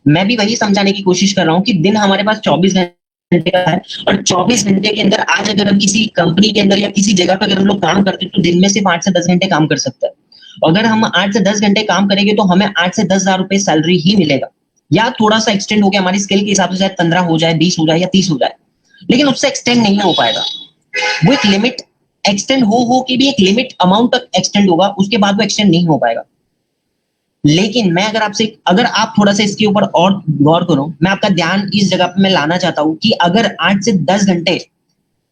मैं भी वही समझाने की कोशिश कर रहा हूँ कि दिन हमारे पास 24 घंटे का है, और 24 घंटे के अंदर आज अगर हम किसी कंपनी के अंदर या किसी जगह पर अगर हम लोग काम करते हैं तो दिन में सिर्फ 8 से 10 घंटे काम कर सकते हैं। अगर हम 8 से 10 घंटे काम करेंगे तो हमें 8 से 10,000 रुपए सैलरी ही मिलेगा, या थोड़ा सा एक्सटेंड हो गया हमारी स्किल के हिसाब से, शायद 15 हो जाए, 20 हो जाए या 30 हो जाए, लेकिन उससे एक्सटेंड नहीं हो पाएगा। वो एक लिमिट एक्सटेंड हो कि भी एक लिमिट अमाउंट तक एक्सटेंड होगा, उसके बाद वो एक्सटेंड नहीं हो पाएगा। लेकिन मैं अगर आप थोड़ा सा इसके ऊपर और गौर करो, मैं आपका ध्यान इस जगह पे मैं लाना चाहता हूं कि अगर 8 से 10 घंटे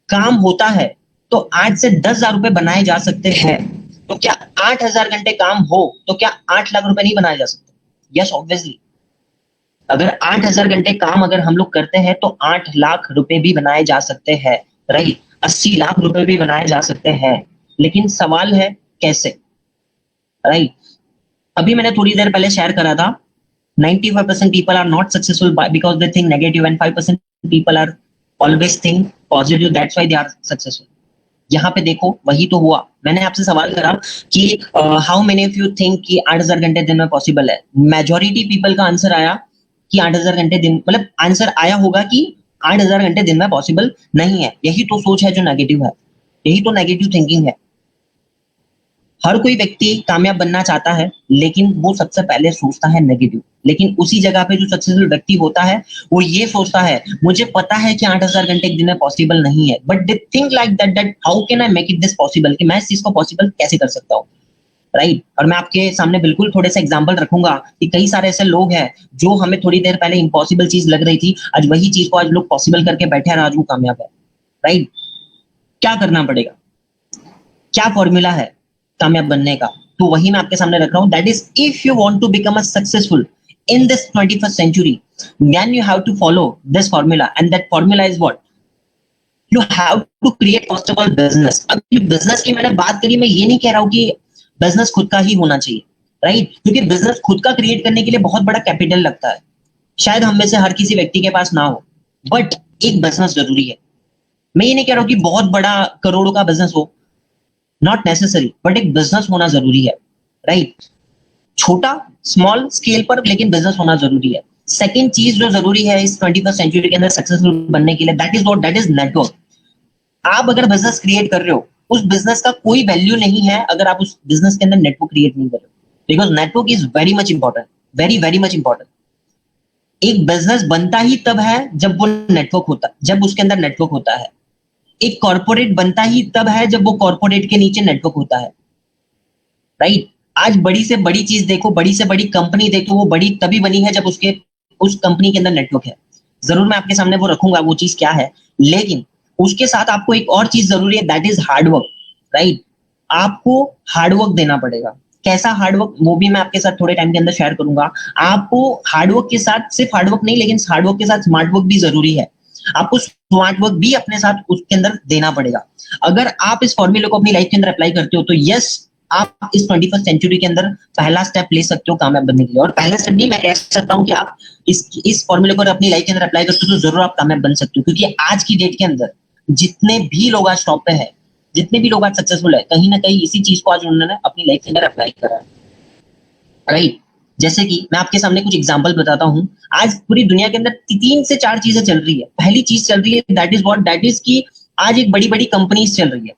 काम होता है तो 8 से 10,000 रुपए बनाए जा सकते हैं। तो क्या 8,000 घंटे काम हो तो क्या 8 लाख रुपए नहीं बनाए जा सकते? Yes, obviously. अगर 8,000 घंटे काम अगर हम लोग करते हैं तो 8 लाख रुपए भी बनाए जा सकते हैं, राइट? 80 लाख रुपए भी बनाए जा सकते हैं, लेकिन सवाल है कैसे, राइट? अभी मैंने थोड़ी देर पहले शेयर करा था 95% people are not successful because they think negative and 5% people are always think positive, that's why they are successful. यहाँ पे देखो वही तो हुआ। मैंने आपसे सवाल करा कि how many of you think कि 8,000 घंटे दिन में पॉसिबल है? मेजोरिटी पीपल का आंसर आया कि 8,000 घंटे दिन, मतलब आंसर आया होगा कि 8,000 घंटे दिन में पॉसिबल नहीं है। यही तो सोच है जो नेगेटिव है, यही तो नेगेटिव थिंकिंग है। हर कोई व्यक्ति कामयाब बनना चाहता है, लेकिन वो सबसे पहले सोचता है नेगेटिव। लेकिन उसी जगह पे जो सक्सेसफुल व्यक्ति होता है वो ये सोचता है, मुझे पता है कि 8,000 घंटे एक दिन में पॉसिबल नहीं है, but they think like that how can I make it this possible, कि मैं इस चीज को पॉसिबल कैसे कर सकता हूँ, राइट? और मैं आपके सामने बिल्कुल थोड़े से एग्जांपल रखूंगा कि कई सारे ऐसे लोग हैं जो हमें थोड़ी देर पहले इम्पॉसिबल चीज लग रही थी, आज वही चीज को आज लोग पॉसिबल करके बैठे हैं और आज वो कामयाब है, राइट? क्या करना पड़ेगा, क्या फॉर्मूला है कामयाब बनने का? तो वही मैं आपके सामने रख रहा हूं, that is if you want to become a successful in this 21st century, then you have to follow this formula, and that formula is what you have to create first of all business. अब ये business की मैंने बात करी, मैं ये नहीं कह रहा हूं कि बिजनेस खुद का ही होना चाहिए, राइट? क्योंकि बिजनेस खुद का क्रिएट करने के लिए बहुत बड़ा कैपिटल लगता है, शायद हम में से हर किसी व्यक्ति के पास ना हो, बट एक बिजनेस जरूरी है। मैं ये नहीं कह रहा हूं कि बहुत बड़ा करोड़ों का बिजनेस हो, नॉट नेसेसरी, बट एक बिजनेस होना जरूरी है, राइट? छोटा स्मॉल स्केल पर, लेकिन बिजनेस होना जरूरी है। सेकंड चीज जो जरूरी है इस 21st सेंचुरी के अंदर सक्सेसफुल बनने के लिए, that is what, that is network. आप अगर बिजनेस क्रिएट कर रहे हो, उस बिजनेस का कोई वैल्यू नहीं है अगर आप उस बिजनेस के अंदर नेटवर्क क्रिएट नहीं कर रहे हो, because network is very much important, very very much important. एक बिजनेस बनता ही तब है जब वो नेटवर्क होता, जब उसके अंदर नेटवर्क होता है। एक कॉर्पोरेट बनता ही तब है जब वो कॉर्पोरेट के नीचे नेटवर्क होता है, राइट? आज बड़ी से बड़ी चीज देखो, बड़ी से बड़ी कंपनी देखो, वो बड़ी तभी बनी है जब उसके उस कंपनी के अंदर नेटवर्क है। जरूर मैं आपके सामने वो रखूंगा वो चीज क्या है, लेकिन उसके साथ आपको एक और चीज जरूरी है, दैट इज हार्डवर्क, राइट? आपको हार्डवर्क देना पड़ेगा। कैसा हार्डवर्क, वो भी मैं आपके साथ थोड़े टाइम के अंदर शेयर करूंगा। आपको हार्डवर्क के साथ, सिर्फ हार्डवर्क नहीं, लेकिन हार्डवर्क के साथ स्मार्टवर्क भी जरूरी है। आपको स्मार्टवर्क भी अपने साथ उसके अंदर देना पड़ेगा। अगर आप इस फॉर्मूले को अपनी लाइफ के अंदर अप्लाई करते हो तो यस, आप इस 21st सेंचुरी के अंदर पहला स्टेप ले सकते हो कामयाब बनने के लिए। और पहला स्टेप नहीं, मैं कह सकता हूं कि आप इस फॉर्मूले को अपनी लाइफ के अंदर अप्लाई करते हो तो जरूर आप कामयाब बन सकते हो। क्योंकि आज की डेट के अंदर जितने भी लोग आज टॉप पे है, जितने भी लोग आज सक्सेसफुल है, कहीं ना कहीं इसी चीज को आज उन्होंने अपनी लाइफ के अंदर अप्लाई करा है, राइट? जैसे कि मैं आपके सामने कुछ एग्जांपल बताता हूं। आज पूरी दुनिया के अंदर 3 से 4 चीजें चल रही है। पहली चीज चल रही है, that is what, that is कि आज एक बड़ी बड़ी कंपनीज चल रही है।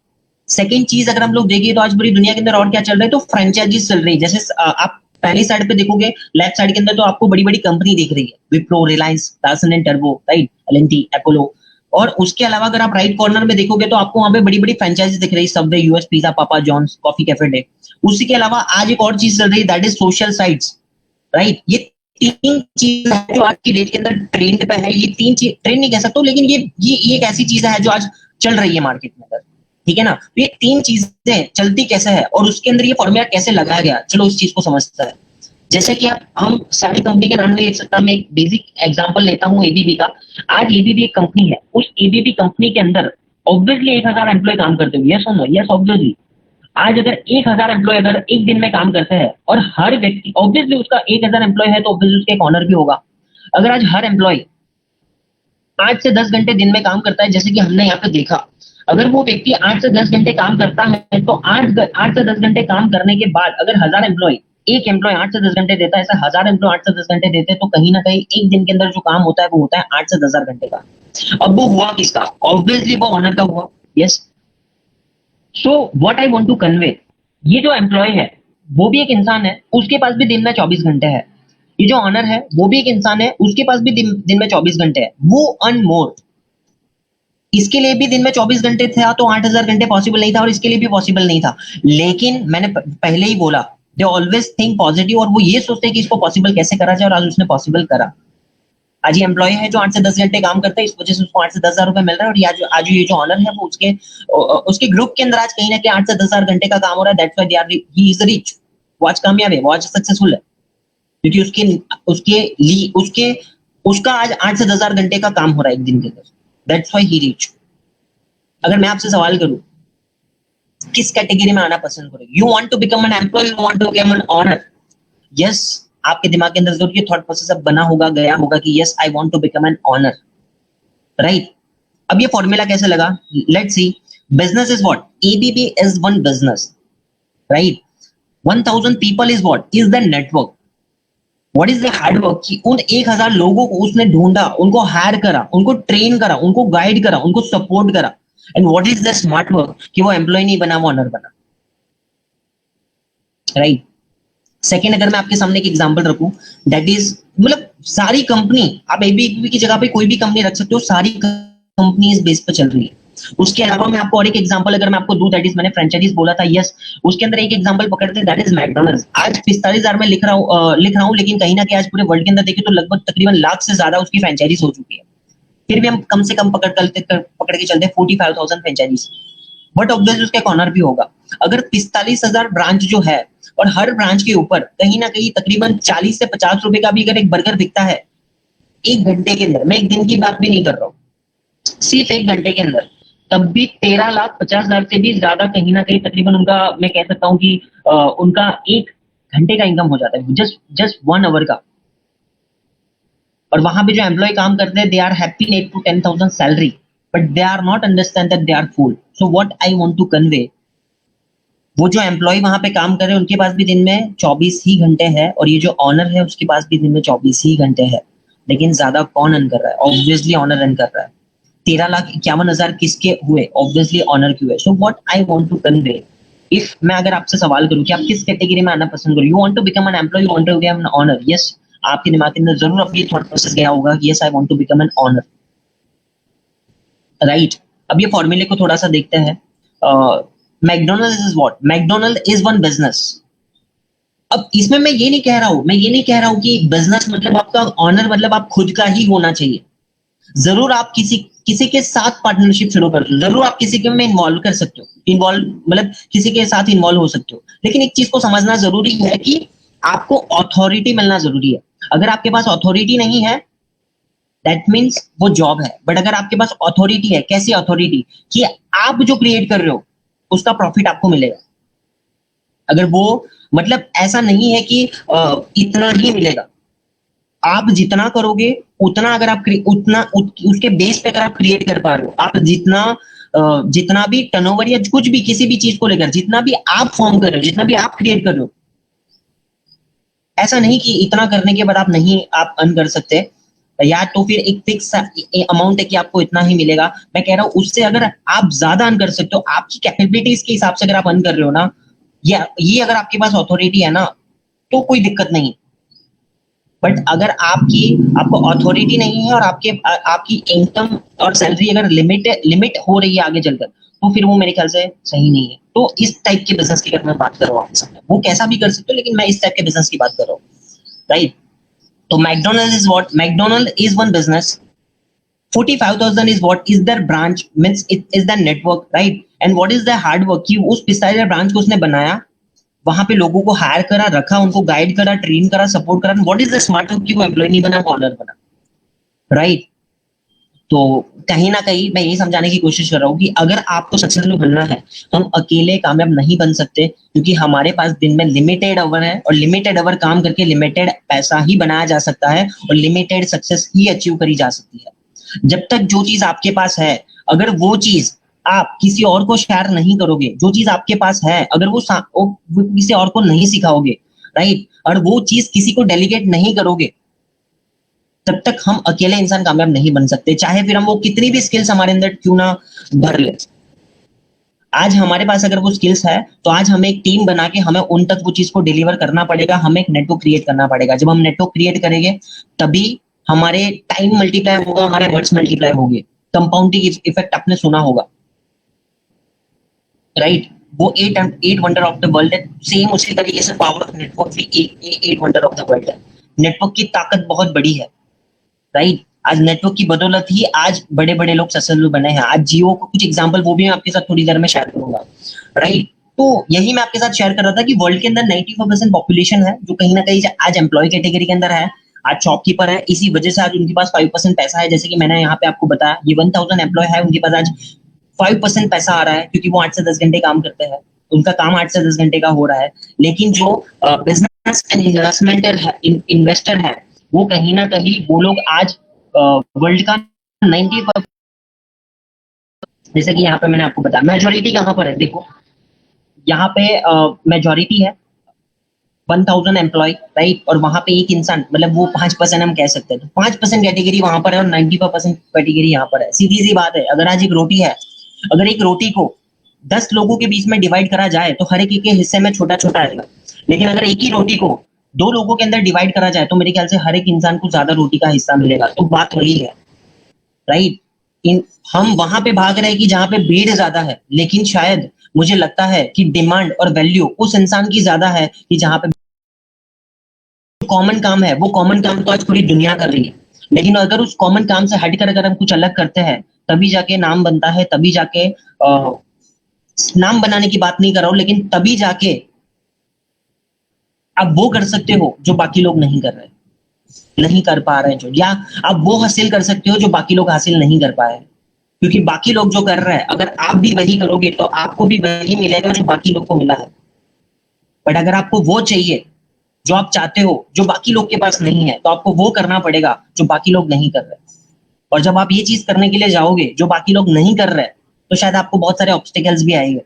सेकेंड चीज अगर हम लोग देखें तो आज पूरी दुनिया के अंदर और क्या चल रहा है, तो फ्रेंचाइजीज चल रही है। जैसे आप पहली साइड पे देखोगे, लेफ्ट साइड के अंदर तो आपको बड़ी बड़ी कंपनी दिख रही है, Wipro, Reliance, Larsen and turbo, right, L&T, Apollo. और उसके अलावा अगर आप राइट कॉर्नर में देखोगे तो आपको वहां पे बड़ी बड़ी फ्रेंचाइजी दिख रही है, Subway, US pizza, Papa John's, coffee cafe day. उसी के अलावा आज एक और चीज चल रही है, that is social sites, right? ये 3 चीज है जो आज की डेट के अंदर ट्रेंड पे है। ये 3 चीज ट्रेंड नहीं कह सकता, लेकिन ये एक ऐसी चीज है जो आज चल रही है मार्केट में अंदर, ठीक है ना? तो ये 3 चीजें चलती कैसे है और उसके अंदर ये फॉर्मूला कैसे लगाया गया, चलो उस चीज को समझते हैं। जैसे कि हम सारी कंपनी के नाम नहीं ले सकता, मैं एक बेसिक एग्जांपल लेता हूँ एबीबी का। आज एबीबी एक कंपनी है, उस एबीबी कंपनी के अंदर ऑब्वियसली 1,000 एम्प्लॉय काम करते हुए, यस और नो? Yes, obviously. आज अगर 1,000 एम्प्लॉय अगर एक दिन में काम करते हैं और हर व्यक्ति, ऑब्वियसली उसका 1,000 एम्प्लॉय है तो ऑब्वियसली उसका एक ऑनर भी होगा। अगर आज हर एम्प्लॉय 8 से 10 घंटे दिन में काम करता है, जैसे कि हमने यहाँ पे देखा, अगर वो व्यक्ति 8 से 10 घंटे काम करता है तो 8 से 10 घंटे काम करने के बाद अगर 1,000 एम्प्लॉय, एक एम्प्लॉय 8 से 10 घंटे देता है, ऐसा 1,000 एम्प्लॉय 8 से 10 घंटे देते हैं, तो कहीं ना कहीं एक दिन के अंदर जो काम होता है वो होता है 8 से 10,000 घंटे का। अब वो हुआ किसका? ऑब्वियसली वो ऑनर का हुआ, yes. So what I want to convey, ये जो एम्प्लॉय है वो भी एक इंसान है, उसके पास भी दिन में 24 घंटे है। ये जो ऑनर है वो भी एक इंसान है, उसके पास भी दिन में 24 घंटे है। वो अर्न मोर, इसके लिए भी दिन में 24 घंटे था तो 8,000 घंटे पॉसिबल नहीं था, और इसके लिए भी पॉसिबल नहीं था। लेकिन मैंने पहले ही बोला, दे ऑलवेज थिंक पॉजिटिव, और वो ये सोचते हैं कि इसको पॉसिबल कैसे करा जाए, और आज उसने पॉसिबल करा। आज ये एम्प्लॉय है जो 8 से 10 घंटे काम करता है, इस वजह से उसको 8 से 10,000 रुपए मिल रहा है। और आज ये जो ऑनर है वो उसके ग्रुप के अंदर आज कहीं ना कहीं 8 से 10,000 घंटे का काम हो रहा है, that's why he is rich. वो आज कामयाब है, वो आज सक्सेसफुल है, क्योंकि उसके उसका आज 8 से 10,000 घंटे का काम हो रहा है एक दिन के अंदर. That's why he reach. अगर मैं आपसे सवाल करूं, किस कैटेगरी में आना पसंद करोगे? You want to become an employ, you want to become an owner? Yes, आपके दिमाग के अंदर जरूर ये थॉट प्रोसेस अब बना होगा, गया होगा कि yes, I want to become an owner, right? अब ये फॉर्मूला कैसे लगा? Let's see. Business is what? ABB is one business, right? 1000 people is what? Is the network. What is the hard work? कि उन 1000 लोगों को उसने ढूंढा, उनको हायर करा, उनको ट्रेन करा, उनको गाइड करा, उनको सपोर्ट करा. And what is the smart work? कि वो एम्प्लॉय नहीं बना, वो ऑनर बना, राइट? सेकेंड, अगर मैं आपके सामने एक एग्जांपल रखूं, दैट इज, मतलब सारी कंपनी, आप एबीबी की जगह पे कोई भी कंपनी रख सकते हो, सारी कंपनी इस बेस पे चल रही है. उसके अलावा मैं आपको और एक एग्जांपल अगर मैं आपको दूं, दैट इज, मैंने फ्रेंचाइजीज बोला था, यस, उसके अंदर एक एग्जांपल पकड़ते हैं, दैट इज मैकडॉनल्ड्स. आज 45,000 में लिख रहा हूं, लेकिन कहीं ना कहीं आज पूरे वर्ल्ड के अंदर देखें तो लगभग तकरीबन लाख से ज्यादा उसकी फ्रेंचाइजीज हो चुकी है. फिर भी हम कम से कम पकड़ के चलते हैं 45,000 फ्रेंचाइजीज. बट ऑब्वियसली उसका कॉर्नर भी होगा. अगर 45,000 ब्रांच जो है, और हर ब्रांच के ऊपर कहीं ना कहीं तकरीबन 40 से 50 रुपए का भी अगर एक बर्गर बिकता है एक घंटे के अंदर, मैं एक दिन की बात भी नहीं कर रहा हूँ, सिर्फ एक घंटे के अंदर, तब भी 13,50,000 से भी ज्यादा कहीं ना कहीं तकरीबन उनका, मैं कह सकता हूँ कि उनका एक घंटे का इनकम हो जाता है, जस्ट 1 आवर का. और वहां पे जो एम्प्लॉय काम करते हैं, they are happy in 8 to 10,000 salary, but they are not understand that they are fool. So what I want to convey, वो जो एम्प्लॉय वहां पे काम कर रहे हैं उनके पास भी दिन में 24 ही घंटे है, और ये जो ऑनर है उसके पास भी दिन में 24 ही घंटे है. लेकिन ज्यादा कौन अर्न कर रहा है? ऑब्वियसली ऑनर अर्न कर रहा है. 13,51,000 किसके हुए? ऑब्वियसली ऑनर के हुए. So what I want to convey, if मैं अगर आपसे सवाल करूं कि आप किस कैटेगरी में आना पसंद करो, you want to become an employ, you want to become an owner? Yes, आपके दिमाग के अंदर जरूर अब ये थॉट प्रोसेस गया होगा कि yes, I want to become an owner, right? अब ये फॉर्मूले को थोड़ा सा देखते हैं. McDonald is what? McDonald is one business. अब इसमें मैं ये नहीं कह रहा हूं कि बिजनेस मतलब आपका ऑनर मतलब आप खुद का ही होना चाहिए. जरूर आप किसी के साथ पार्टनरशिप शुरू कर दो, जरूर आप किसी के में इन्वॉल्व कर सकते हो, इन्वॉल्व मतलब किसी के साथ इन्वॉल्व हो सकते हो. लेकिन एक चीज को समझना जरूरी है कि आपको अथॉरिटी मिलना जरूरी है. अगर आपके पास अथॉरिटी नहीं है, दैट मीन्स वो जॉब है. बट अगर आपके पास अथॉरिटी है, कैसी अथॉरिटी? कि आप जो क्रिएट कर रहे हो उसका प्रॉफिट आपको मिलेगा. अगर वो मतलब ऐसा नहीं है कि इतना ही मिलेगा, आप जितना करोगे उतना, अगर आप उसके बेस पे अगर आप क्रिएट कर पा रहे हो, आप जितना भी टर्नओवर या कुछ भी किसी भी चीज को लेकर जितना भी आप फॉर्म कर रहे हो, जितना भी आप क्रिएट कर रहे हो, ऐसा नहीं कि इतना करने के बाद आप अर्न कर सकते, या तो फिर एक फिक्स अमाउंट है कि आपको इतना ही मिलेगा. मैं कह रहा हूं उससे अगर आप ज्यादा अर्न कर सकते हो, आपकी कैपेबिलिटीज के हिसाब से अगर आप अर्न कर रहे हो ना, या ये अगर आपके पास अथॉरिटी है ना, तो कोई दिक्कत नहीं. बट अगर आपको अथॉरिटी नहीं है और आपकी इनकम और सैलरी अगर लिमिट हो रही है आगे चलकर, तो फिर वो मेरे ख्याल से सही नहीं है. तो इस टाइप के बिजनेस की अगर मैं बात कर रहा हूँ आपके सामने, वो कैसा भी कर सकते हो, लेकिन मैं इस टाइप के बिजनेस की बात कर रहा हूँ, राइट? तो McDonald is what? McDonald is one business. 45,000 is what is their branch, means it is the network, right? And what is the hard work? कि उस 45,000 ब्रांच को उसने बनाया, वहां पे लोगों को हायर करा, रखा, उनको गाइड करा, ट्रेन करा, सपोर्ट करा. What is the smart work? कि वो एम्प्लॉय नहीं बना, वो ऑनर बना, राइट? तो कहीं ना कहीं मैं यही समझाने की कोशिश कर रहा हूँ कि अगर आपको सक्सेसफुल बनना है, हम अकेले कामयाब नहीं बन सकते, क्योंकि हमारे पास दिन में लिमिटेड आवर है, और लिमिटेड आवर काम करके लिमिटेड पैसा ही बनाया जा सकता है, और लिमिटेड सक्सेस ही अचीव करी जा सकती है. जब तक जो चीज आपके पास है, अगर वो चीज आप किसी और को शेयर नहीं करोगे, जो चीज आपके पास है अगर वो किसी और को नहीं सिखाओगे, राइट, और वो चीज किसी को डेलीगेट नहीं करोगे, तब तक हम अकेले इंसान कामयाब नहीं बन सकते, चाहे फिर हम वो कितनी भी स्किल्स हमारे अंदर क्यों ना भर ले. आज हमारे पास अगर वो स्किल्स है, तो आज हमें एक टीम बना के हमें उन तक वो चीज को डिलीवर करना पड़ेगा, हमें एक नेटवर्क क्रिएट करना पड़ेगा. जब हम नेटवर्क क्रिएट करेंगे, तभी हमारे टाइम मल्टीप्लाई होगा, हमारे वर्ड्स मल्टीप्लाई होंगे. कंपाउंडिंग इफेक्ट आपने सुना होगा, राइट? वो eight wonder of the world है. सेम उसी तरीके से पावर ऑफ नेटवर्क भी eight wonder of the world है. नेटवर्क की ताकत बहुत बड़ी है, राइट? आज नेटवर्क की बदौलत ही आज बड़े बड़े लोग सक्सेसफुल बने हैं. आज जियो को कुछ एग्जांपल वो भी मैं आपके साथ थोड़ी देर में शेयर करूंगा, राइट? तो यही मैं आपके साथ शेयर कर रहा था कि वर्ल्ड के अंदर 95% पॉपुलेशन है जो कहीं ना कहीं आज एम्प्लॉय कैटेगरी के अंदर है, आज शॉपकीपर है, इसी वजह से आज उनके पास 5% पैसा है। जैसे कि मैंने यहाँ पे आपको बताया, ये 1000 एम्प्लॉय है, उनके पास आज 5% पैसा आ रहा है क्योंकि वो 8 से 10 घंटे काम करते हैं, उनका काम 8 से 10 घंटे का हो रहा है। लेकिन जो बिजनेस एंड इन्वेस्टर है, वो कहीं ना कहीं वो लोग आज वर्ल्ड का 90, जैसे कि यहाँ पे मैंने आपको बताया मेजोरिटी कहाँ पर है, देखो यहाँ पे मेजोरिटी है 1000 एम्प्लॉय, राइट, और वहां पे एक इंसान, मतलब वो 5% हम कह सकते हैं, तो 5% कैटेगरी वहां पर है और 95% कैटेगरी यहाँ पर है। सीधी सी बात है, अगर आज एक रोटी है, अगर एक रोटी को 10 लोगों के बीच में डिवाइड करा जाए तो हर एक के हिस्से में छोटा छोटा आएगा, लेकिन अगर एक ही रोटी को 2 लोगों के अंदर डिवाइड करा जाए तो मेरे ख्याल से हर एक इंसान को ज्यादा रोटी का हिस्सा मिलेगा। तो बात वही है, राइट। इन हम वहां पे भाग रहे हैं कि जहां पे भीड़ ज्यादा है, लेकिन शायद मुझे लगता है कि डिमांड और वैल्यू उस इंसान की ज्यादा है कि जहां पे कॉमन काम है, वो कॉमन काम तो आज पूरी दुनिया कर रही है, लेकिन अगर उस कॉमन काम से हटकर अगर हम कुछ अलग करते हैं तभी जाके नाम बनता है, तभी जाके नाम बनाने की बात नहीं कर रहा हूं, लेकिन तभी जाके आप वो कर सकते हो जो बाकी लोग नहीं कर रहे, नहीं कर पा रहे हैं, जो, या आप वो हासिल कर सकते हो जो बाकी लोग हासिल नहीं कर पाए, क्योंकि बाकी लोग जो कर रहे हैं अगर आप भी वही करोगे तो आपको भी वही मिलेगा जो बाकी लोग को मिला है। बट अगर आपको वो चाहिए जो आप चाहते हो, जो बाकी लोग के पास नहीं है, तो आपको वो करना पड़ेगा जो बाकी लोग नहीं कर रहे। और जब आप ये चीज करने के लिए जाओगे जो बाकी लोग नहीं कर रहे, तो शायद आपको बहुत सारे ऑब्स्टिकल्स भी आएंगे।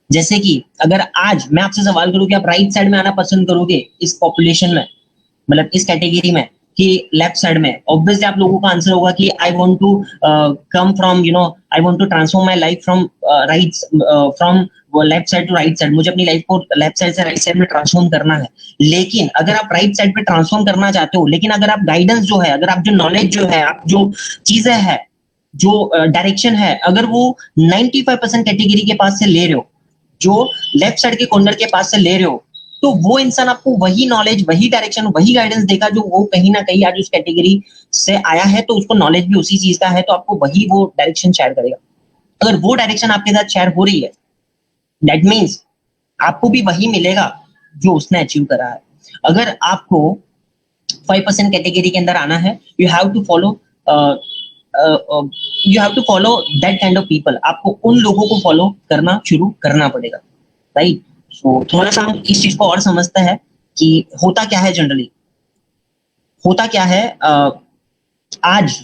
जैसे कि अगर आज मैं आपसे सवाल करूं कि आप राइट साइड में आना पसंद करोगे इस पॉपुलेशन में, मतलब इस कैटेगरी में, कि लेफ्ट साइड में, ऑब्वियसली आप लोगों का आंसर होगा कि I want to come from, I want to transform my life from right, from left side to right side, मुझे अपनी लाइफ को लेफ्ट साइड से राइट साइड में ट्रांसफॉर्म करना है। लेकिन अगर आप राइट साइड पे ट्रांसफॉर्म करना चाहते हो, लेकिन अगर आप गाइडेंस जो है, अगर आप जो नॉलेज जो है, आप जो चीजें है, जो डायरेक्शन है, अगर वो 95% कैटेगरी के पास से ले रहे हो, जो लेफ्ट साइड के कॉर्नर के पास से ले रहे हो, तो वो इंसान आपको वही नॉलेज, वही डायरेक्शन, वही गाइडेंस देगा जो वो कहीं ना कहीं आज उस कैटेगरी से आया है, तो उसको नॉलेज भी उसी चीज का है, तो आपको वही वो डायरेक्शन शेयर करेगा। अगर वो डायरेक्शन आपके साथ शेयर हो रही है, दैट मीन्स आपको भी वही मिलेगा जो उसने अचीव करा है। अगर आपको 5% कैटेगरी के अंदर आना है, you have to follow that kind of people, आपको उन लोगों को फॉलो करना शुरू करना पड़ेगा, राइट। सो थोड़ा सा हम इस चीज को और समझते हैं कि होता क्या है जनरली, होता क्या है। आज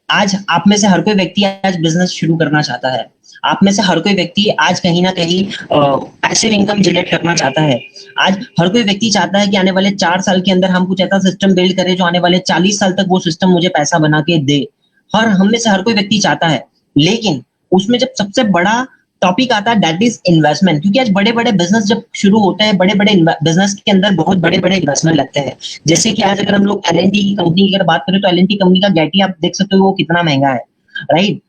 आज आप में से हर कोई व्यक्ति आज बिजनेस शुरू करना चाहता है, आप में से हर कोई व्यक्ति आज कहीं ना कहीं पैसिव इनकम जनरेट करना चाहता है। आज हर कोई व्यक्ति चाहता है कि आने वाले 4 साल के अंदर हम कुछ ऐसा सिस्टम बिल्ड करें जो आने वाले 40 साल तक वो सिस्टम मुझे पैसा बना के दे। हम में से हर कोई व्यक्ति चाहता है, लेकिन उसमें जब सबसे बड़ा टॉपिक आता है दैट इज इन्वेस्टमेंट, क्योंकि आज बड़े बड़े बिजनेस जब शुरू होते हैं, बड़े बड़े बिजनेस के अंदर बहुत बड़े बड़े इन्वेस्टमेंट लगते हैं। जैसे कि आज अगर हम लोग एलएनटी की कंपनी की अगर बात करें तो एलएनटी कंपनी का गेटी आप देख सकते हो वो कितना महंगा है, राइट।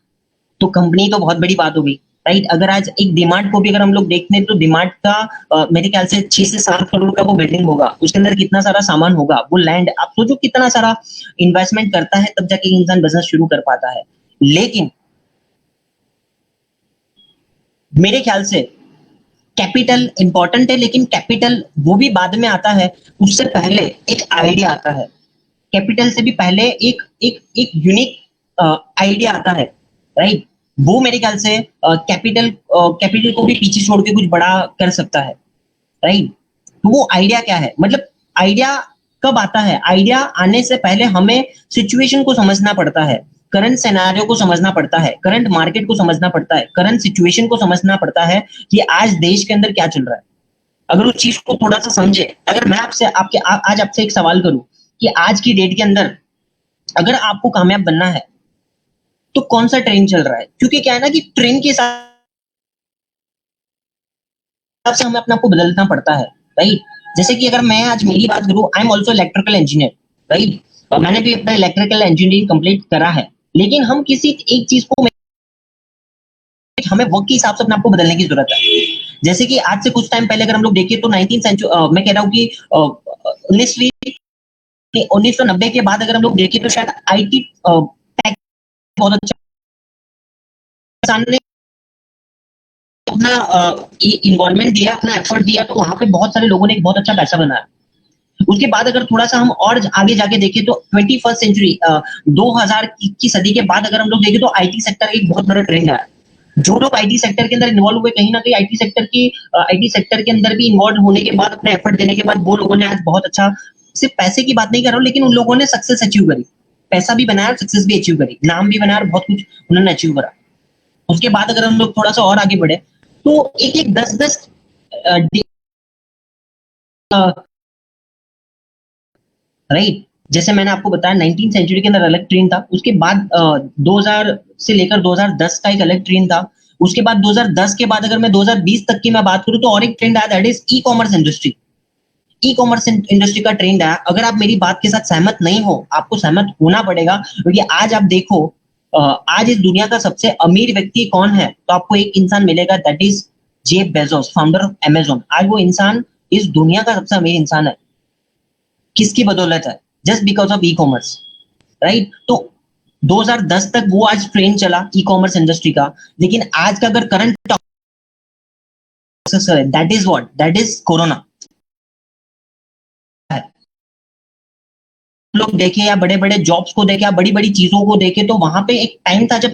तो कंपनी तो बहुत बड़ी बात हो गई, राइट। अगर आज एक डिमार्ट को भी अगर हम लोग देखते हैं तो डिमार्ट का मेरे ख्याल से 6 से 7 करोड़ का वो बिल्डिंग होगा, उसके अंदर कितना सारा सामान होगा, वो लैंड, आप सोचो कितना सारा इन्वेस्टमेंट करता है तब जाके इंसान बिजनेस शुरू कर पाता है। लेकिन मेरे ख्याल से कैपिटल इंपॉर्टेंट है, लेकिन कैपिटल वो भी बाद में आता है, उससे पहले एक आइडिया आता है। कैपिटल से भी पहले एक एक एक यूनिक आइडिया आता है, राइट। वो मेरे ख्याल से कैपिटल को भी पीछे छोड़ के कुछ बड़ा कर सकता है, राइट। तो वो आइडिया क्या है, मतलब आइडिया कब आता है, आइडिया आने से पहले हमें सिचुएशन को समझना पड़ता है, करंट सिनेरियो को समझना पड़ता है, करंट मार्केट को समझना पड़ता है, करंट सिचुएशन को समझना पड़ता है कि आज देश के अंदर क्या चल रहा है। अगर उस चीज को थोड़ा सा समझे, अगर मैं आपसे आज आपसे एक सवाल करूं कि आज की डेट के अंदर अगर आपको कामयाब बनना है तो कौन सा ट्रेन चल रहा है, क्योंकि क्या है ना कि ट्रेन के हिसाब से हमें अपने आप को बदलना पड़ता है, राइट। जैसे कि अगर मैं आज मेरी बात करूं, I am also electrical engineer, right. मैंने भी अपना इलेक्ट्रिकल इंजीनियरिंग कंप्लीट करा है, लेकिन हम किसी एक चीज को, हमें वक्त के हिसाब से अपने आप को बदलने की जरूरत है। जैसे कि आज से कुछ टाइम पहले अगर हम लोग देखें तो 19th सेंचुरी, मैं कह रहा हूँ कि 1990 के बाद अगर हम लोग देखें तो शायद आईटी बहुत अच्छा, अपना इन्वॉल्वमेंट दिया, अपना एफर्ट दिया, तो वहां पे बहुत सारे लोगों ने एक बहुत अच्छा पैसा बनाया। उसके बाद अगर थोड़ा सा हम और आगे जाके देखें तो 21st सेंचुरी 2000 की सदी के बाद अगर हम लोग देखें तो आईटी सेक्टर एक बहुत बड़ा ट्रेंड है। जो लोग आईटी सेक्टर के अंदर इन्वॉल्व हुए, कहीं ना कहीं आईटी सेक्टर के अंदर भी इन्वॉल्व होने के बाद, अपने एफर्ट देने के बाद, वो लोगों ने आज बहुत अच्छा, सिर्फ पैसे की बात नहीं कर रहा हूँ, लेकिन उन लोगों ने सक्सेस अचीव करी, पैसा भी बनाया, सक्सेस भी अचीव करी, नाम भी बनाया और बहुत कुछ उन्होंने अचीव करा। उसके बाद अगर हम लोग थोड़ा सा और आगे बढ़े तो एक एक 10-10 राइट, जैसे मैंने आपको बताया 19 सेंचुरी के अंदर अलग ट्रेन था, उसके बाद 2000 से लेकर 2010 का एक अलग ट्रेन था, उसके बाद 2010 के बाद अगर मैं 2020 तक की मैं बात करूं तो और एक ट्रेंड आया, that is e commerce industry. E commerce industry का ट्रेंड आया। अगर आप मेरी बात के साथ सहमत नहीं हो, आपको सहमत होना पड़ेगा, क्योंकि आज आप देखो आज इस दुनिया का सबसे अमीर व्यक्ति कौन है, तो आपको एक इंसान मिलेगा, that is Jeff Bezos, founder of Amazon. आज वो इंसान इस दुनिया का सबसे अमीर इंसान है। किसकी बदौलत है? Just because of e commerce, right. तो 2010 तक वो आज ट्रेंड चला ई कॉमर्स इंडस्ट्री का, लेकिन आज का अगर current that is what, that is corona. लोग देखे या बड़े बड़े जॉब्स को देखे या बड़ी बड़ी चीजों को देखे, तो वहां पे एक टाइम था जब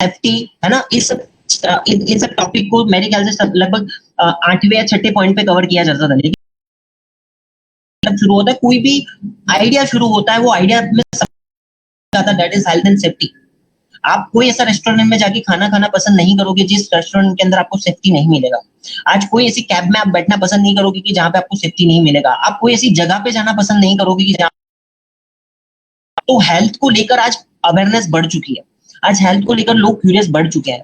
सेफ्टी है ना, इन सब टॉपिक को मेरे ख्याल से लगभग 8वें या 6ठे पॉइंट पे कवर किया जाता था। लेकिन जब शुरू होता है कोई भी आइडिया शुरू होता है, वो आइडिया में आता, that is health and safety. आप कोई ऐसा रेस्टोरेंट में जाके खाना खाना पसंद नहीं करोगे जिस रेस्टोरेंट के अंदर आपको सेफ्टी नहीं मिलेगा। आज कोई ऐसी कैब में आप बैठना पसंद नहीं करोगे कि जहां पे आपको सेफ्टी नहीं मिलेगा। आप कोई ऐसी जगह पे जाना पसंद नहीं करोगे कि जहां, तो हेल्थ को लेकर आज अवेयरनेस बढ़ चुकी है। आज हेल्थ को लेकर लोग क्यूरियस बढ़ चुके हैं।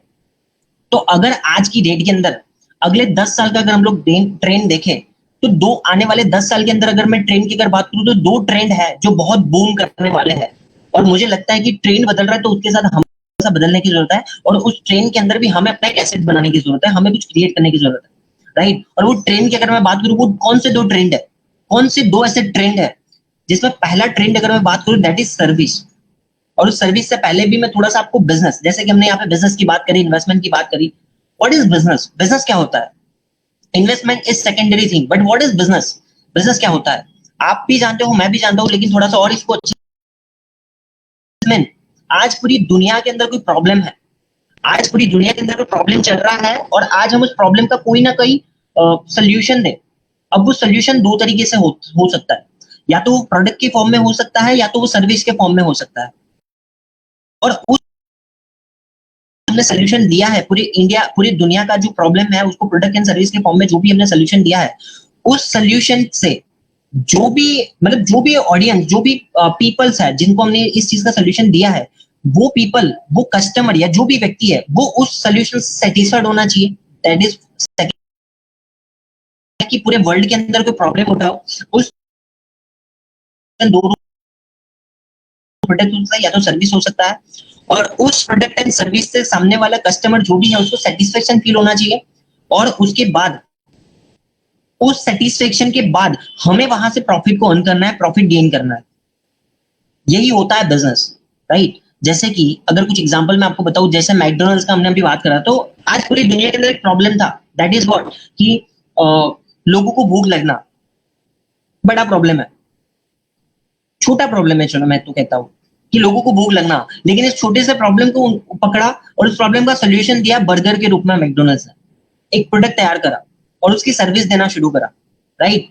तो अगर आज की डेट के अंदर अगले 10 साल का अगर हम लोग ट्रेंड देखें, तो दो आने वाले 10 साल के अंदर अगर मैं ट्रेंड की अगर बात करूं तो दो ट्रेंड है जो बहुत बूम करने वाले हैं। और मुझे लगता है कि ट्रेंड बदल रहा है तो उसके साथ हम बदलने की जरूरत है, और उस ट्रेंड के अंदर भी हमें अपना एक एसेट बनाने की जरूरत है, हमें कुछ क्रिएट करने की जरूरत है, राइट। और वो ट्रेंड की अगर मैं बात करूं, वो कौन से दो ट्रेंड है, कौन से दो ऐसे ट्रेंड है, जिसमें पहला ट्रेंड अगर मैं बात करूं दैट इज सर्विस। और उस सर्विस से पहले भी मैं थोड़ा सा आपको बिजनेस, जैसे कि हमने यहाँ पे बिजनेस की बात करी, इन्वेस्टमेंट की बात करी। What is business? बिजनेस क्या होता है? Investment is secondary thing, but what is business? Business क्या होता है आप भी जानते हो, मैं भी जानता हूँ, लेकिन थोड़ा सा और इसको अच्छे। आज पूरी दुनिया के अंदर कोई प्रॉब्लम है, आज पूरी दुनिया के अंदर कोई प्रॉब्लम चल रहा है, और आज हम उस प्रॉब्लम का कोई ना कोई सोल्यूशन दें। अब वो सोल्यूशन दो तरीके से हो सकता है, या तो वो प्रोडक्ट के फॉर्म में हो सकता है, या तो वो सर्विस के फॉर्म में हो सकता है। और उस हमने सोल्यूशन दिया है पूरी इंडिया, पूरी दुनिया का जो प्रॉब्लम है, उसको प्रोडक्ट एंड सर्विस के फॉर्म में जो भी हमने सोल्यूशन दिया है, उस सोल्यूशन से जो भी, मतलब जो भी ऑडियंस, जो भी पीपल्स है जिनको हमने इस चीज का सोल्यूशन दिया है, वो पीपल, वो कस्टमर या जो भी व्यक्ति है, वो उस सोल्यूशन से सेटिस्फाइड होना चाहिए। दैट इज कि पूरे वर्ल्ड के अंदर कोई प्रॉब्लम उठाओ, उस दो प्रोडक्ट होता है, या तो सर्विस हो सकता है, और उस प्रोडक्ट एंड सर्विस से सामने वाला कस्टमर जो भी है उसको सेटिस्फेक्शन फील होना चाहिए। और उसके बाद, उस सेटिस्फेक्शन के बाद हमें वहां से प्रॉफिट को अर्न करना है, प्रॉफिट गेन करना है। यही होता है बिजनेस, राइट। जैसे कि अगर कुछ एग्जांपल मैं आपको बताऊं, जैसे मैकडोनल्ड्स का हमने अभी बात करा, तो आज पूरी दुनिया के अंदर एक प्रॉब्लम था, दैट इज व्हाट, कि लोगों को भूख लगना बड़ा प्रॉब्लम है, छोटा प्रॉब्लम है, चलो मैं तो कहता हूँ कि लोगों को भूख लगना। लेकिन इस छोटे से प्रॉब्लम को पकड़ा और उस प्रॉब्लम का सोल्यूशन दिया बर्गर के रूप में मैकडोनल्ड्स ने। एक प्रोडक्ट तैयार करा और उसकी सर्विस देना शुरू करा, राइट।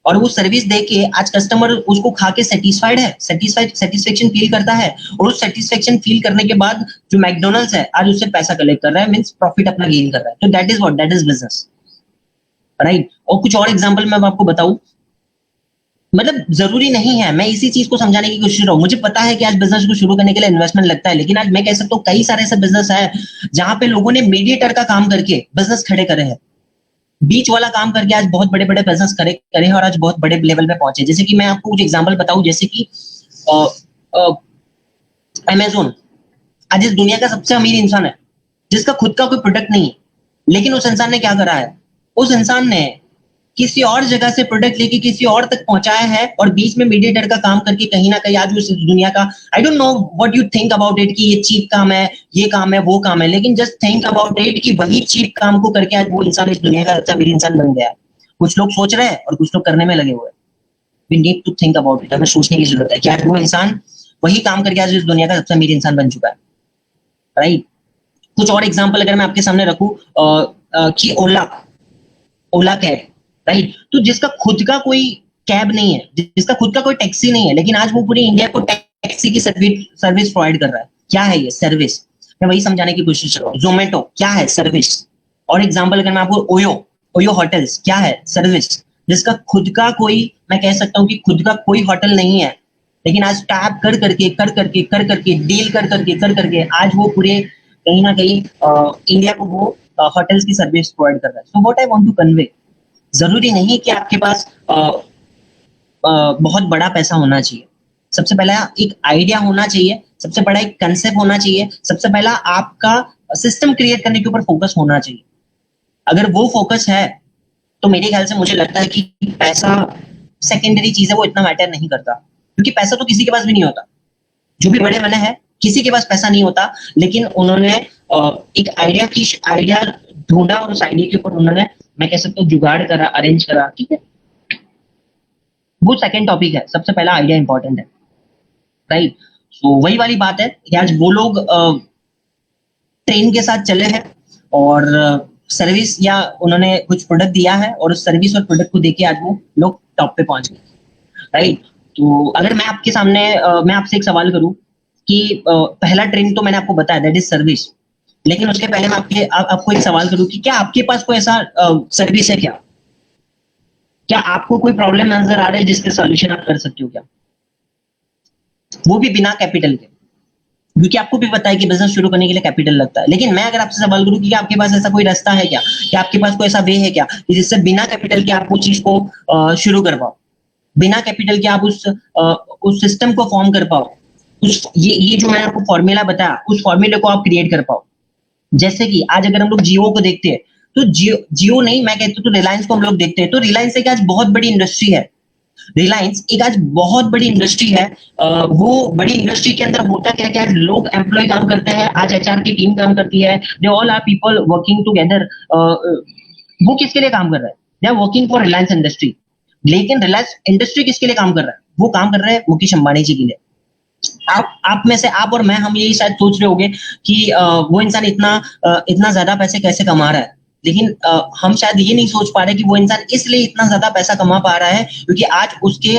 और वो सर्विस देके आज कस्टमर उसको खा के सेटिस्फाइड है, सेटिस्फेक्शन फील करता है, और उस सेटिस्फेक्शन फील करने के बाद जो मैकडोनल्ड्स है आज उससे पैसा कलेक्ट कर रहा है, मींस प्रॉफिट अपना गेन कर रहा है। तो that is what, that is business, right. और कुछ और एग्जांपल मैं आपको बताऊं, मतलब जरूरी नहीं है, मैं इसी चीज को समझाने की कोशिश कर रहा हूँ। मुझे पता है कि आज बिजनेस को शुरू करने के लिए इन्वेस्टमेंट लगता है, लेकिन आज मैं कह सकता हूँ कई सारे ऐसे बिजनेस है जहां पे लोगों ने मीडिएटर का काम करके बिजनेस खड़े करे हैं, बीच वाला काम करके आज बहुत बड़े बड़े बिजनेस करे करे हैं, और आज बहुत बड़े लेवल पे पहुंचे। जैसे कि मैं आपको कुछ एग्जांपल बताऊं, जैसे कि अमेजोन आज इस दुनिया का सबसे अमीर इंसान है, जिसका खुद का कोई प्रोडक्ट नहीं है, लेकिन उस इंसान ने क्या करा है, उस इंसान ने किसी और जगह से प्रोडक्ट लेके किसी और तक पहुंचाया है और बीच में मीडिएटर का काम करके कहीं ना कहीं आज उस दुनिया का, आई don't know what you think about it कि ये चीप काम है, ये काम है, वो काम है, लेकिन जस्ट थिंक अबाउट इट कि वही चीप काम को करके आज वो इंसान इस दुनिया का सबसे अमीर इंसान बन गया है। कुछ लोग सोच रहे हैं और कुछ लोग करने में लगे हुए हैं। We need to think about it, हमें सोचने की जरूरत है कि आज वो इंसान वही काम करके आज इस दुनिया का सबसे अमीर इंसान बन चुका है, राइट। कुछ और एग्जांपल अगर मैं आपके सामने रखूं कि ओला, ओला कैब, राइट। तो जिसका खुद का कोई कैब नहीं है, जिसका खुद का कोई टैक्सी नहीं है, लेकिन आज वो पूरी इंडिया को टैक्सी की सर्विस प्रोवाइड कर रहा है। क्या है ये सर्विस? मैं वही समझाने की कोशिश कर रहा हूँ। जोमेटो क्या है? सर्विस। और एग्जांपल अगर मैं आपको ओयो, ओयो होटल्स क्या है? सर्विस। जिसका खुद का कोई, मैं कह सकता हूँ कि खुद का कोई होटल नहीं है, लेकिन आज टैप कर करके डील कर करके आज वो पूरे कहीं ना कहीं इंडिया को वो होटल्स की सर्विस प्रोवाइड कर रहा है। So what I want to convey, जरूरी नहीं कि आपके पास बहुत बड़ा पैसा होना चाहिए। सबसे पहला एक आइडिया होना चाहिए, सबसे बड़ा एक कंसेप्ट होना चाहिए, सबसे पहला आपका सिस्टम क्रिएट करने के ऊपर फोकस होना चाहिए। अगर वो फोकस है तो मेरे ख्याल से मुझे लगता है कि पैसा सेकेंडरी चीज है, वो इतना मैटर नहीं करता, क्योंकि पैसा तो किसी के पास भी नहीं होता। जो भी बड़े बने हैं किसी के पास पैसा नहीं होता, लेकिन उन्होंने एक आइडिया ढूंढा और उस आइडिया के ऊपर उन्होंने, मैं कह सकता हूँ, जुगाड़ करा, अरेंज करा, ठीक है। वो सेकंड टॉपिक है, सबसे पहला आइडिया इंपॉर्टेंट है, राइट। तो वही वाली बात है कि आज वो लोग ट्रेन के साथ चले हैं और सर्विस या उन्होंने कुछ प्रोडक्ट दिया है और उस सर्विस और प्रोडक्ट को देके आज वो लोग टॉप पे पहुंच गए, राइट। तो अगर मैं आपके सामने मैं आपसे एक सवाल करूं कि पहला ट्रेंड तो मैंने आपको बताया, दैट इज सर्विस, लेकिन उसके पहले मैं आपको एक सवाल करूं कि क्या आपके पास कोई ऐसा सर्विस है क्या? क्या आपको कोई प्रॉब्लम नजर आ रहा है जिसके सॉल्यूशन आप कर सकते हो क्या? वो भी बिना कैपिटल के, क्योंकि आपको भी पता है कि बिजनेस शुरू करने के लिए कैपिटल लगता है। लेकिन मैं अगर आपसे सवाल करूं कि क्या आपके पास ऐसा कोई रास्ता है क्या, कि आपके पास कोई ऐसा वे है क्या कि जिससे बिना कैपिटल के आप वो चीज को शुरू कर पाओ, बिना कैपिटल के आप उस सिस्टम को फॉर्म कर पाओ, उस ये जो मैंने आपको फॉर्मूला बताया, उस फॉर्मूले को आप क्रिएट कर पाओ। जैसे कि आज अगर हम लोग जियो को देखते हैं, तो जियो नहीं, मैं कहता हूं तो रिलायंस को हम लोग देखते हैं, तो रिलायंस एक आज बहुत बड़ी इंडस्ट्री है। रिलायंस एक आज बहुत बड़ी इंडस्ट्री है। वो बड़ी इंडस्ट्री के अंदर होता क्या है कि आज लोग एम्प्लॉय काम करते हैं, आज एचआर की टीम काम करती है, they all are people working together. वो किसके लिए काम कर रहे हैं? They are working for Reliance industry. लेकिन रिलायंस इंडस्ट्री किसके लिए काम कर रहा है? वो काम कर रहे हैं मुकेश अंबानी जी के लिए। आप में से आप और मैं, हम यही शायद सोच रहे होंगे कि वो इंसान इतना ज्यादा पैसे कैसे कमा रहा है, लेकिन हम शायद ये नहीं सोच पा रहे कि वो इंसान इसलिए इतना ज्यादा पैसा कमा पा रहा है क्योंकि आज उसके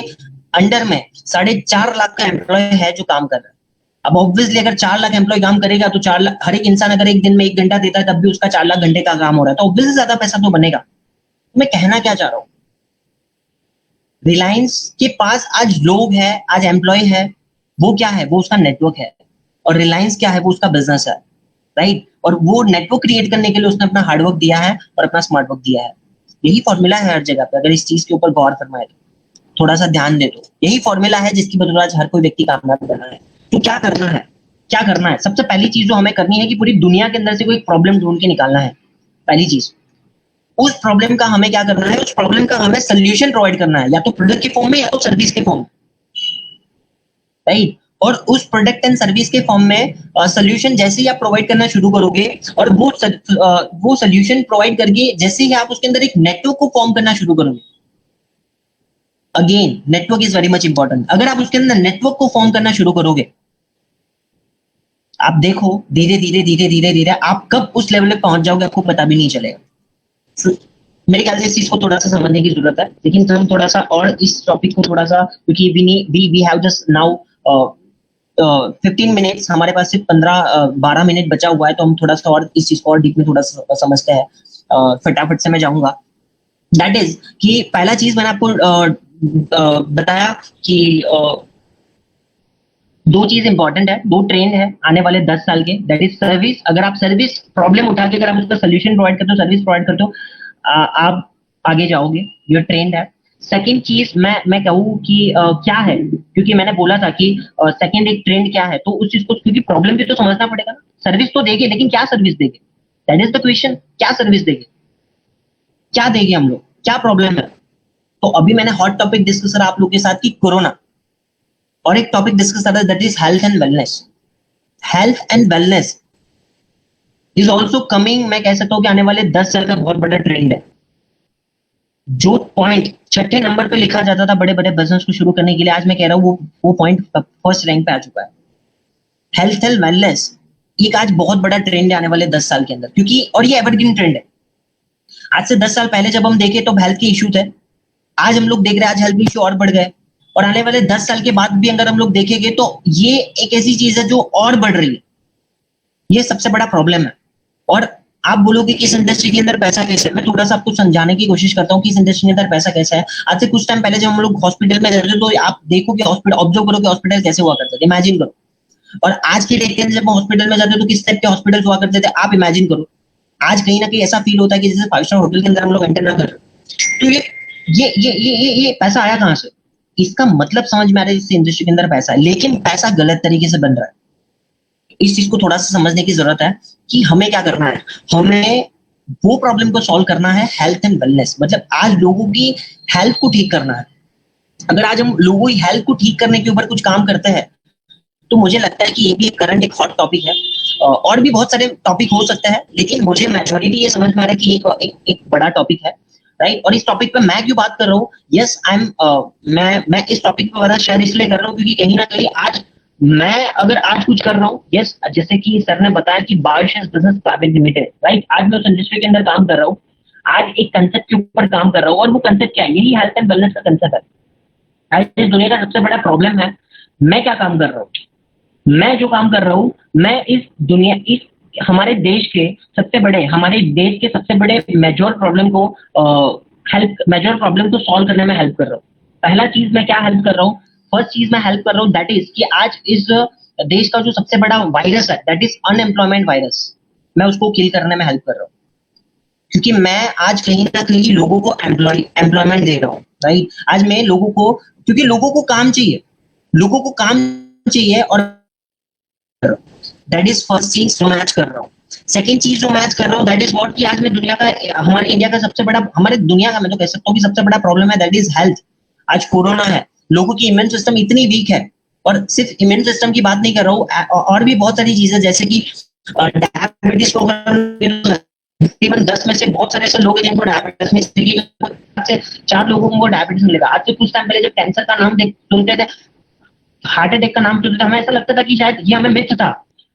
अंडर में 4.5 लाख का एम्प्लॉय है जो काम कर रहा है। अब ऑब्वियसली अगर 4 लाख एम्प्लॉय काम करेगा तो 4 लाख, हर एक इंसान अगर एक दिन में 1 घंटा देता है तब भी उसका 4 लाख घंटे का काम हो रहा है, तो ऑब्वियसली ज्यादा पैसा तो बनेगा। मैं कहना क्या चाह रहा हूँ, रिलायंस के पास आज लोग है, आज एम्प्लॉय है, वो क्या है? वो उसका नेटवर्क है। और रिलायंस क्या है? वो उसका बिजनेस है, राइट। और वो नेटवर्क क्रिएट करने के लिए उसने अपना हार्डवर्क दिया है और अपना स्मार्ट वर्क दिया है। यही फॉर्मूला है हर जगह पे, अगर इस चीज के ऊपर गौर फरमाए तो, थोड़ा सा ध्यान दे तो यही फॉर्मूला है जिसकी बदौलत आज हर कोई व्यक्ति कामयाब बना है। तो क्या करना है? क्या करना है? सबसे पहली चीज जो हमें करनी है कि पूरी दुनिया के अंदर से कोई प्रॉब्लम ढूंढ के निकालना है। पहली चीज, उस प्रॉब्लम का हमें क्या करना है? उस प्रॉब्लम का हमें सोल्यूशन प्रोवाइड करना है, या तो प्रोडक्ट के फॉर्म में या तो सर्विस के फॉर्म में, राइट। और उस प्रोडक्ट एंड सर्विस के फॉर्म में सोल्यूशन जैसे ही आप प्रोवाइड करना शुरू करोगे और वो सोल्यूशन प्रोवाइड करके जैसे ही आप उसके अंदर एक नेटवर्क को फॉर्म करना शुरू करोगे, again network is very much important. अगर आप उसके अंदर नेटवर्क को फॉर्म करना शुरू करोगे, आप देखो धीरे धीरे धीरे धीरे धीरे आप कब उस लेवल पे पहुंच जाओगे आपको पता भी नहीं चलेगा। मेरे ख्याल से इस चीज को थोड़ा सा समझने की जरूरत है, लेकिन हम थोड़ा सा और इस टॉपिक को थोड़ा सा, क्योंकि we have just now 15 minutes, हमारे पास सिर्फ 12 मिनट बचा हुआ है, तो हम थोड़ा सा और इस चीज को और डीप में थोड़ा सा समझते हैं। फटाफट से मैं जाऊंगा। दैट इज कि पहला चीज मैंने आपको बताया कि दो चीज इंपॉर्टेंट है, दो ट्रेंड है आने वाले 10 साल के, दैट इज सर्विस। अगर आप सर्विस प्रॉब्लम उठा के अगर आप उसका सोल्यूशन प्रोवाइड करते हो, सर्विस प्रोवाइड करते हो, आप आगे जाओगे, ये ट्रेंड है। सेकंड चीज मैं कहूँ कि क्या है, क्योंकि मैंने बोला था कि सेकंड एक ट्रेंड क्या है, तो उस चीज को, क्योंकि प्रॉब्लम भी तो समझना पड़ेगा ना। सर्विस तो देंगे, लेकिन क्या सर्विस देंगे? दैट इज द क्वेश्चन, क्या सर्विस देंगे, क्या देंगे हम लोग? क्या प्रॉब्लम है? तो अभी मैंने हॉट टॉपिक डिस्कस करा आप लोगों के साथ कि कोरोना, और एक टॉपिक डिस्कस करा that is health and wellness. Health and wellness is also coming, मैं कह सकता हूँ कि आने वाले 10 साल का बहुत बड़ा ट्रेंड है। जो पॉइंट छठे नंबर पे लिखा जाता था बड़े बड़े बिजनेस को शुरू करने के लिए, आज मैं कह रहा हूँ वो पॉइंट फर्स्ट रैंक पे आ चुका है। हेल्थ एंड वेलनेस एक आज बहुत बड़ा ट्रेंड है आने वाले 10 साल के अंदर, क्योंकि और ये एवरग्रीन ट्रेंड है। आज से 10 साल पहले जब हम देखें तो हेल्थ के इश्यू थे, आज हम लोग देख रहे हैं आज हेल्थ इश्यू और बढ़ गए, और आने वाले 10 साल के बाद भी अगर हम लोग देखेंगे तो ये एक ऐसी चीज है जो और बढ़ रही है। ये सबसे बड़ा प्रॉब्लम है। और आप बोलोगे कि इस इंडस्ट्री के अंदर पैसा कैसे है, मैं थोड़ा सा आपको समझाने की कोशिश करता हूँ कि इस इंडस्ट्री के अंदर पैसा कैसा है। आज से कुछ टाइम पहले जब हम लोग हॉस्पिटल में जाते थे तो आप देखो कि हॉस्पिटल ऑब्जर्व करो कि हॉस्पिटल कैसे हुआ करते थे, इमेजिन करो। और आज के डेट के अंदर जब हॉस्पिटल में जाते हो तो किस टाइप के हॉस्पिटल हुआ करते थे, आप इमेजिन करो। आज कहीं ना कहीं ऐसा फील होता है कि जैसे 5 स्टार होटल के अंदर हम लोग एंटर ना कर। तो ये पैसा आया कहाँ से? इसका मतलब समझ में आ रहा है, इस इंडस्ट्री के अंदर पैसा है, लेकिन पैसा गलत तरीके से बन रहा है। इस चीज को थोड़ा सा समझने की जरूरत है कि हमें क्या करना है। हमें वो प्रॉब्लम को सॉल्व करना है, हेल्थ एंड वेलनेस, मतलब आज लोगों की हेल्थ को ठीक करना है। अगर आज हम लोगों की हेल्थ को ठीक करने के ऊपर कुछ काम करते हैं तो मुझे लगता है कि ये भी एक करंट एक हॉट टॉपिक है। और भी बहुत सारे टॉपिक हो सकते हैं, लेकिन मुझे मेजॉरिटी ये समझ में आ रहा है कि एक बड़ा टॉपिक है, राइट। और इस टॉपिक पे मैं क्यों बात कर रहा हूँ, यस आई एम मैं इस टॉपिक पे बड़ा शेयर इसलिए कर रहा हूँ क्योंकि कहीं ना कहीं आज मैं अगर आज कुछ कर रहा हूँ, यस जैसे कि सर ने बताया कि बायोशेष बिजनेस प्राइवेट लिमिटेड, राइट, आज मैं उस इंडस्ट्री के अंदर काम कर रहा हूँ। आज एक कंसेप्ट के ऊपर काम कर रहा हूँ, और वो कंसेप्ट क्या है? यही हेल्थ एंड वेलनेस का कंसेप्ट है। आज इस दुनिया का सबसे बड़ा प्रॉब्लम है। मैं क्या काम कर रहा हूँ? मैं जो काम कर रहा हूँ, मैं इस हमारे देश के सबसे बड़े मेजर प्रॉब्लम को सॉल्व करने में हेल्प कर रहा हूँ। पहला चीज मैं क्या हेल्प कर रहा हूँ? फर्स्ट चीज मैं हेल्प कर रहा हूँ दैट इज कि आज इस देश का जो सबसे बड़ा वायरस है दैट इज अनएम्प्लॉयमेंट वायरस, मैं उसको किल करने में हेल्प कर रहा हूँ। क्योंकि मैं आज कहीं ना कहीं लोगों को एम्प्लॉयमेंट दे रहा हूँ, राइट। आज मैं लोगों को, क्योंकि लोगों को काम चाहिए, और दैट इज फर्स्ट चीज जो मैच कर रहा हूँ। सेकंड चीज जो मैच कर रहा हूँ दैट इज व्हाट कि आज मैं हमारे इंडिया का हमारे दुनिया का मैं तो कह सकता हूँ कि सबसे बड़ा प्रॉब्लम है दैट इज हेल्थ। आज कोरोना है, लोगों की इम्यून सिस्टम इतनी वीक है, और सिर्फ इम्यून सिस्टम की बात नहीं कर रहा हूँ, और भी बहुत सारी चीजें जैसे कि डायबिटीज को 10 में से बहुत सारे ऐसे लोग हैं जिनको डायबिटीज में से 4 लोगों को डायबिटीज मिलेगा। आज से कुछ टाइम पहले जब कैंसर का नाम सुनते थे, हार्ट अटैक का नाम सुनते थे, हमें ऐसा लगता था कि शायद ये हमें मिथ था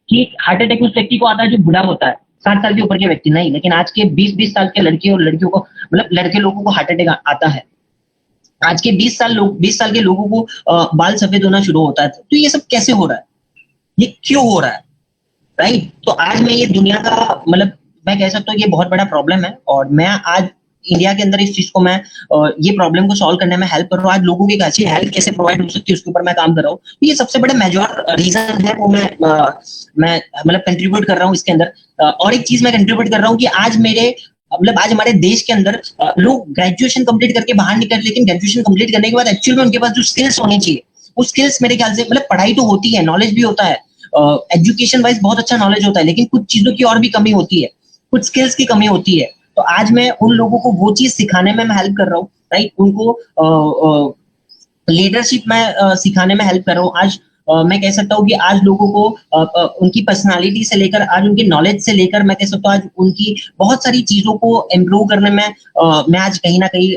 कि हार्ट अटैक उस व्यक्ति को आता है जो बूढ़ा होता है, 60 साल के ऊपर के व्यक्ति नहीं। लेकिन आज के 20-20 साल के लड़के और लड़कियों को, मतलब लड़के लोगों को हार्ट अटैक आता है। आज के 20 साल के लोगों को बाल सफेद होना शुरू होता है। तो ये सब कैसे हो रहा है? ये क्यों हो रहा है, राइट? तो आज मैं ये दुनिया का, मतलब मैं कह सकता हूँ ये बहुत बड़ा प्रॉब्लम है, और मैं आज इंडिया के अंदर इस चीज को मैं ये प्रॉब्लम को सॉल्व करने में हेल्प कर रहा हूँ। आज लोगों की अच्छी हेल्थ कैसे प्रोवाइड हो सकती है उसके ऊपर मैं काम कर रहा हूँ। तो ये सबसे बड़ा मेजर रीजन है, वो मैं मतलब कंट्रीब्यूट कर रहा हूँ इसके अंदर। और एक चीज मैं कंट्रीब्यूट कर रहा हूँ कि आज आज हमारे देश के अंदर लोग ग्रेजुएशन कंप्लीट करके बाहर निकल, लेकिन ग्रेजुएशन कंप्लीट करने के बाद एक्चुअल में उनके पास जो स्किल्स होनी चाहिए, वो स्किल्स मेरे ख्याल से, मतलब पढ़ाई तो होती है, नॉलेज भी होता है, एजुकेशन वाइज बहुत अच्छा नॉलेज होता है, लेकिन कुछ चीजों की और भी कमी होती है, कुछ स्किल्स की कमी होती है। तो आज मैं उन लोगों को वो चीज सिखाने में मैं हेल्प कर रहा हूँ, राइट। उनको लीडरशिप में सिखाने में हेल्प कर रहा हूँ। आज मैं कह सकता हूँ कि आज लोगों को उनकी पर्सनालिटी से लेकर, आज उनकी नॉलेज से लेकर, मैं कह सकता हूँ आज उनकी बहुत सारी चीजों को इम्प्रूव करने में मैं आज कहीं ना कहीं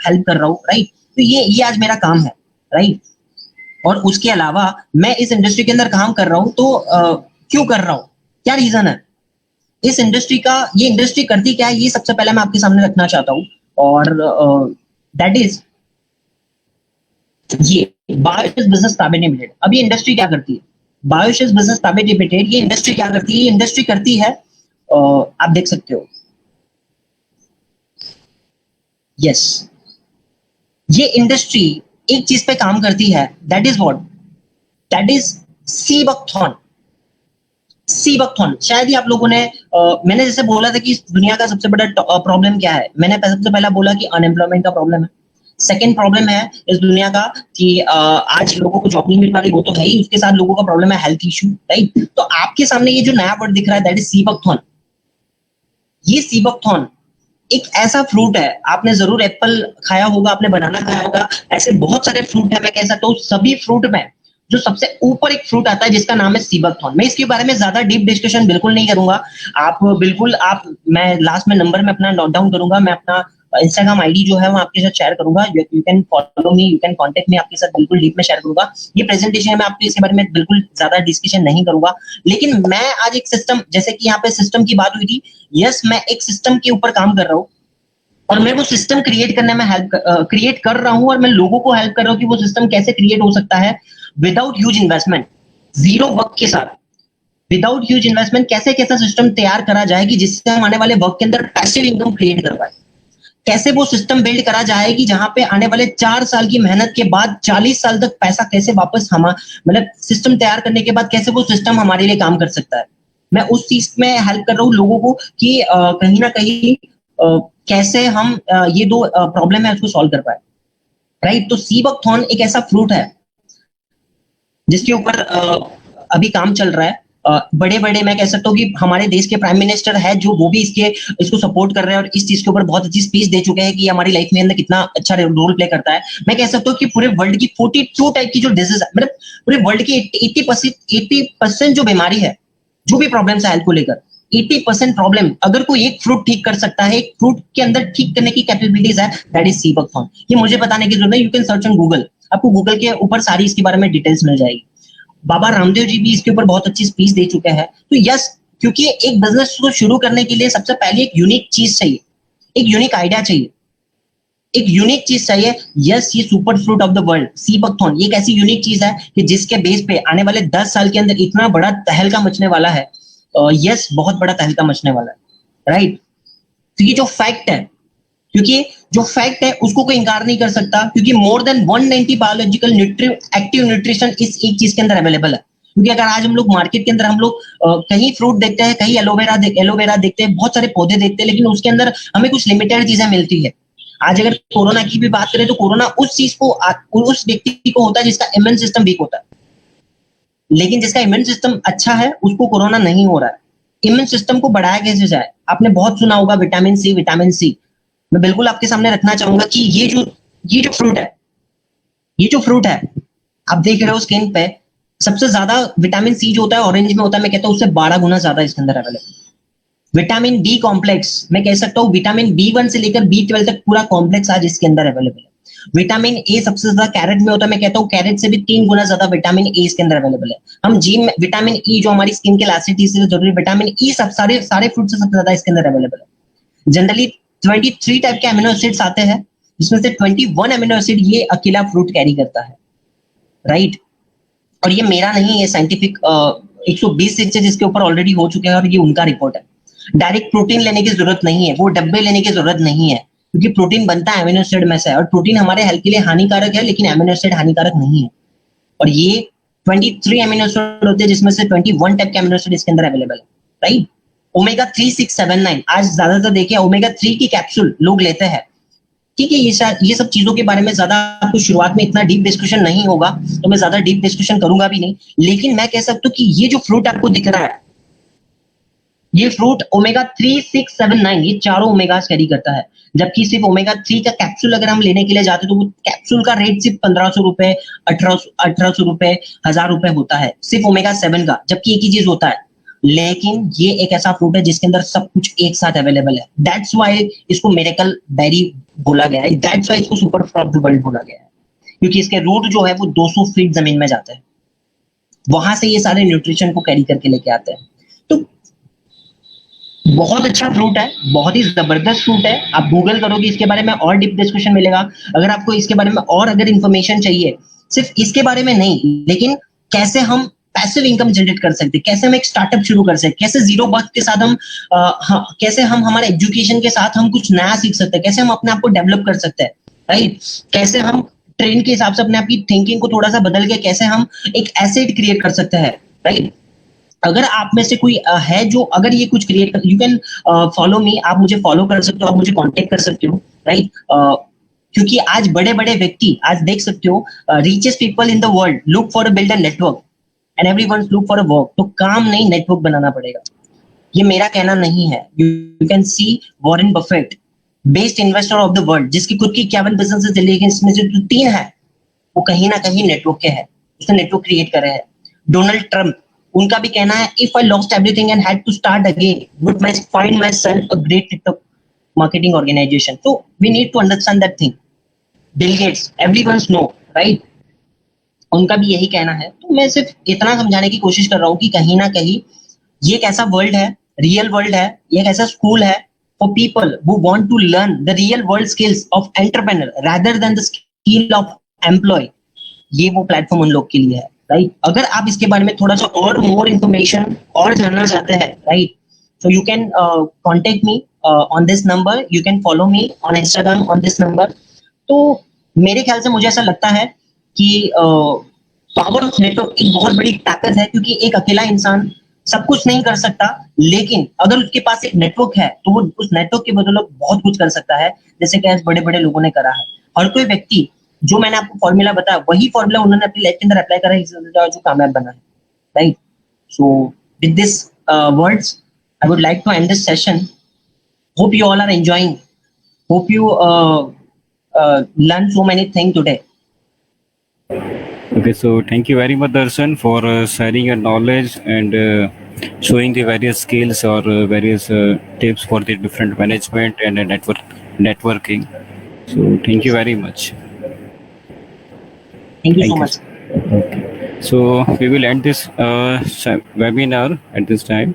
हेल्प कर रहा हूँ, राइट। तो ये आज मेरा काम है, राइट। और उसके अलावा मैं इस इंडस्ट्री के अंदर काम कर रहा हूँ, तो क्यों कर रहा हूँ, क्या रीजन है इस इंडस्ट्री का, ये इंडस्ट्री करती क्या है, ये सबसे पहले मैं आपके सामने रखना चाहता हूँ। और दैट इज ये बायोशेष बिजनेस प्राइवेट लिमिटेड। अब ये इंडस्ट्री क्या करती है? बायोशेष बिजनेस प्राइवेट लिमिटेड ये इंडस्ट्री क्या करती है? ये इंडस्ट्री करती है, आप देख सकते हो, यस, ये इंडस्ट्री एक चीज पे काम करती है, that is what, that is sea buckthorn. शायद ही आप लोगों ने मैंने जैसे बोला था कि इस दुनिया का सबसे बड़ा प्रॉब्लम क्या है, मैंने सबसे पहला बोला कि अनएम्प्लॉयमेंट का प्रॉब्लम है। सेकेंड प्रॉब्लम है इस दुनिया का कि आज लोगों को जॉब नहीं मिल पा रही, वो तो है ही, उसके साथ लोगों का प्रॉब्लम है हेल्थ इशू, राइट। तो आपके सामने ये जो नया वर्ड दिख रहा है दैट इज सीबकथॉर्न। ये सीबकथॉर्न एक ऐसा फ्रूट है, आपने जरूर एप्पल खाया होगा, आपने बनाना खाया होगा, ऐसे बहुत सारे फ्रूट है, मैं कह सकता हूँ सभी फ्रूट में जो सबसे ऊपर एक फ्रूट आता है जिसका नाम है सीबकथॉर्न। मैं इसके बारे में ज्यादा डीप डिस्कशन बिल्कुल नहीं करूंगा। आप बिल्कुल आप मैं लास्ट में नंबर में अपना नोट डाउन करूंगा, मैं अपना इंस्टाग्राम आईडी जो है वो आपके साथ शेयर करूंगा, you can follow me, you can contact me, आपके साथ बिल्कुल डीप में शेयर करूंगा। ये प्रेजेंटेशन में आपको इसके बारे में बिल्कुल ज्यादा डिस्कशन नहीं करूंगा, लेकिन मैं आज एक सिस्टम, जैसे कि यहाँ पे सिस्टम की बात हुई थी, यस मैं एक सिस्टम के ऊपर काम कर रहा हूँ और मैं वो सिस्टम क्रिएट करने में क्रिएट कर रहा हूँ और मैं लोगों को हेल्प कर रहा हूँ कि वो सिस्टम कैसे क्रिएट हो सकता है without huge investment, zero work के साथ, विदाउट ह्यूज इन्वेस्टमेंट कैसे कैसा सिस्टम तैयार करा जाए कि जिससे हम आने वाले वर्क के अंदर पैसिव इनकम क्रिएट कर पाए, कैसे वो सिस्टम बिल्ड करा जाए कि जहां पे आने वाले 4 साल की मेहनत के बाद 40 साल तक पैसा कैसे वापस हम मतलब सिस्टम तैयार करने के बाद कैसे वो सिस्टम हमारे लिए काम कर सकता है। मैं उस चीज में हेल्प कर रहा हूँ लोगों को कि कहीं ना कहीं कैसे हम ये दो प्रॉब्लम है उसको सॉल्व कर पाए, राइट। तो सीबकथॉर्न एक ऐसा फ्रूट है जिसके ऊपर अभी काम चल रहा है। बड़े बड़े मैं कह सकता हूँ कि हमारे देश के प्राइम मिनिस्टर है जो वो भी इसको सपोर्ट कर रहे हैं और इस चीज के ऊपर बहुत अच्छी स्पीच दे चुके हैं कि हमारी लाइफ में अंदर कितना अच्छा रोल प्ले करता है। मैं कह सकता हूँ कि पूरे वर्ल्ड की 42 टाइप की जो डिजीज है, मतलब पूरे वर्ल्ड की 80% जो बीमारी है, जो भी प्रॉब्लम है हेल्थ को लेकर, 80% प्रॉब्लम अगर कोई एक फ्रूट ठीक कर सकता है, एक फ्रूट के अंदर ठीक करने की कैपेबिलिटीज है, दैट इज सीबकथॉर्न। ये मुझे बताने की जरूरत नहीं, you can search on Google, आपको गूगल के ऊपर सारी इसके बारे में डिटेल्स मिल जाएगी। बाबा रामदेव जी भी इसके ऊपर बहुत अच्छी स्पीच दे चुके हैं। तो यस, क्योंकि एक बिजनेस को शुरू करने के लिए सबसे पहले एक यूनिक चीज चाहिए, एक यूनिक आइडिया चाहिए, एक यूनिक चीज चाहिए। यस, ये super fruit of the world sea buckthorn ये एक ऐसी यूनिक चीज है कि जिसके बेस पे आने वाले 10 साल के अंदर इतना बड़ा तहलका मचने वाला है। यस, बहुत बड़ा तहलका मचने वाला है, राइट। तो ये जो फैक्ट है, क्योंकि जो फैक्ट है उसको कोई इंकार नहीं कर सकता, क्योंकि more than 190 biological active nutrition इस एक चीज के अंदर अवेलेबल है। क्योंकि अगर आज हम लोग मार्केट के अंदर हम लोग कहीं फ्रूट देखते हैं, कहीं एलोवेरा देखते हैं, बहुत सारे पौधे देखते हैं, लेकिन उसके अंदर हमें कुछ लिमिटेड चीजें मिलती है। आज अगर कोरोना की भी बात करें तो कोरोना उस चीज को उस व्यक्ति को होता है जिसका इम्यून सिस्टम वीक होता है, लेकिन जिसका इम्यून सिस्टम अच्छा है उसको कोरोना नहीं हो रहा है। इम्यून सिस्टम को बढ़ाया कैसे जाए? आपने बहुत सुना होगा विटामिन सी, विटामिन सी। मैं बिल्कुल आपके सामने रखना चाहूंगा कि ये जो फ्रूट है, ये जो फ्रूट है आप देख रहे हो स्किन पे, सबसे ज्यादा विटामिन सी जो होता है ऑरेंज में होता है, मैं कहता हूँ उससे 12 गुना ज्यादा इसके अंदर अवेलेबल। विटामिन बी कॉम्प्लेक्स, मैं कह सकता हूँ विटामिन B1 से लेकर B12 तक पूरा कॉम्प्लेक्स आज इसके अंदर अवेलेबल है। विटामिन ए सबसे ज्यादा कैरेट में होता है, मैं कहता हूँ कैरेट से भी 3 गुना ज्यादा विटामिन ए इसके अंदर अवेलेबल है। हम जी में विटामिन ई जो हमारी स्किन के इलास्टिसिटी से जरूरी विटामिन ई सब सारे फ्रूट से सबसे ज्यादा इसके अंदर अवेलेबल है। जनरली 23 टाइप के अमीनो एसिड्स आते हैं, जिसमें से 21 अमीनो एसिड ये अकेला फ्रूट कैरी करता है, राइट। और ये मेरा नहीं, ये साइंटिफिक 120 रिसर्च इसके ऊपर ऑलरेडी हो चुके हैं और ये उनका रिपोर्ट है। डायरेक्ट प्रोटीन लेने की जरूरत नहीं है, वो डब्बे लेने की जरूरत नहीं है, क्योंकि प्रोटीन बनता है अमीनो एसिड में से और प्रोटीन हमारे हेल्थ के लिए हानिकारक है, लेकिन अमीनो एसिड हानिकारक नहीं है। और ये 23 अमीनो एसिड होते हैं, जिसमें से 21 टाइप के अमीनो एसिड इसके अंदर अवेलेबल है, राइट। ओमेगा 3, 6, 7, 9 आज ज्यादातर देखिए ओमेगा 3 की कैप्सूल लोग लेते हैं, ठीक है। ये सब चीजों के बारे में ज्यादा आपको शुरुआत में इतना डीप डिस्कशन नहीं होगा, तो मैं ज्यादा डीप डिस्कशन करूंगा भी नहीं, लेकिन मैं कह सकता हूँ कि ये जो फ्रूट आपको दिख रहा है, ये फ्रूट ओमेगा 3, 6, 7, 9 ये चारों ओमेगास कैरी करता है। जबकि सिर्फ ओमेगा 3 का कैप्सूल अगर हम लेने के लिए जाते तो वो कैप्सूल का रेट सिर्फ 1500 रुपए, 1800 रुपए, 1000 रुपए होता है सिर्फ ओमेगा 7 का, जबकि एक ही चीज होता है। लेकिन ये एक ऐसा फ्रूट है जिसके अंदर सब कुछ एक साथ अवेलेबल है। दैट्स वाई इसको मिरेकल बेरी बोला गया है, दैट्स वाई इसको super fruit of the world बोला गया है, क्योंकि इसके रूट जो है वो 200 फीट जमीन में जाते हैं, वहां से ये सारे न्यूट्रिशन को कैरी करके लेके आते हैं। तो बहुत अच्छा फ्रूट है, बहुत ही जबरदस्त फ्रूट है। आप गूगल करोगे इसके बारे में और डीप डिस्कशन मिलेगा। अगर आपको इसके बारे में और अगर इंफॉर्मेशन चाहिए, सिर्फ इसके बारे में नहीं, लेकिन कैसे हम पैसिव इनकम जनरेट कर सकते हैं, कैसे हम एक स्टार्टअप शुरू कर सकते हैं, कैसे जीरो वर्क के साथ हम कैसे हम हमारे एजुकेशन के साथ हम कुछ नया सीख सकते हैं, कैसे हम अपने आप को डेवलप कर सकते हैं, राइट। कैसे हम ट्रेंड के हिसाब से अपने आप की थिंकिंग को थोड़ा सा बदल के कैसे हम एक एसेट क्रिएट कर सकते हैं, राइट। अगर आप में से कोई है जो अगर ये कुछ क्रिएट कर, यू कैन फॉलो मी, आप मुझे फॉलो कर सकते हो, आप मुझे कांटेक्ट कर सकते हो, राइट। क्योंकि आज बड़े बड़े व्यक्ति आज देख सकते हो, richest people in the world look for a build a network and everyone look for a work. तो काम नहीं, नेटवर्क बनाना पड़ेगा। ये मेरा कहना नहीं है, you can see Warren Buffett, best investor of the world, जिसकी खुद की 51 बिजनेसेस है, लेकिन इसमें से जो 3 है वो कहीं ना कहीं नेटवर्क के है, उसने नेटवर्क क्रिएट करे हैं। डोनाल्ड ट्रम्प, उनका भी कहना है, if I lost everything and had to start again would my find my self a great network marketing organization. So we need to understand that thing. Bill Gates, everyone's know, right? उनका भी यही कहना है। तो मैं सिर्फ इतना समझाने की कोशिश कर रहा हूँ कि कहीं ना कहीं ये एक ऐसा वर्ल्ड है, रियल वर्ल्ड है, ये एक ऐसा स्कूल है for people who want to learn the real world skills of entrepreneur rather than the skill of employ. ये वो प्लेटफॉर्म उन लोग के लिए है, राइट? अगर आप इसके बारे में थोड़ा सा और मोर इन्फॉर्मेशन और जानना चाहते हैं, right, so you can contact me on this number, you can follow me on Instagram on this number. तो मेरे ख्याल से मुझे ऐसा लगता है कि पावर ऑफ नेटवर्क एक बहुत बड़ी ताकत है, क्योंकि एक अकेला इंसान सब कुछ नहीं कर सकता, लेकिन अगर उसके पास एक नेटवर्क है तो वो उस नेटवर्क के बदौलत बहुत कुछ कर सकता है, जैसे कि आज बड़े बड़े लोगों ने करा है। हर कोई व्यक्ति, जो मैंने आपको फॉर्मूला बताया, वही फॉर्मूला उन्होंने अपनी लाइफ के अंदर अप्लाई करा है, जो कामयाब बना है, right? So with this words I would like to end this session. Hope you all are enjoying. Hope you learn so many things today. Okay, so thank you very much, Darshan, for sharing your knowledge and showing the various skills or various tips for the different management and networking. So thank you very much. Thank you so much. Okay. So we will end this webinar at this time.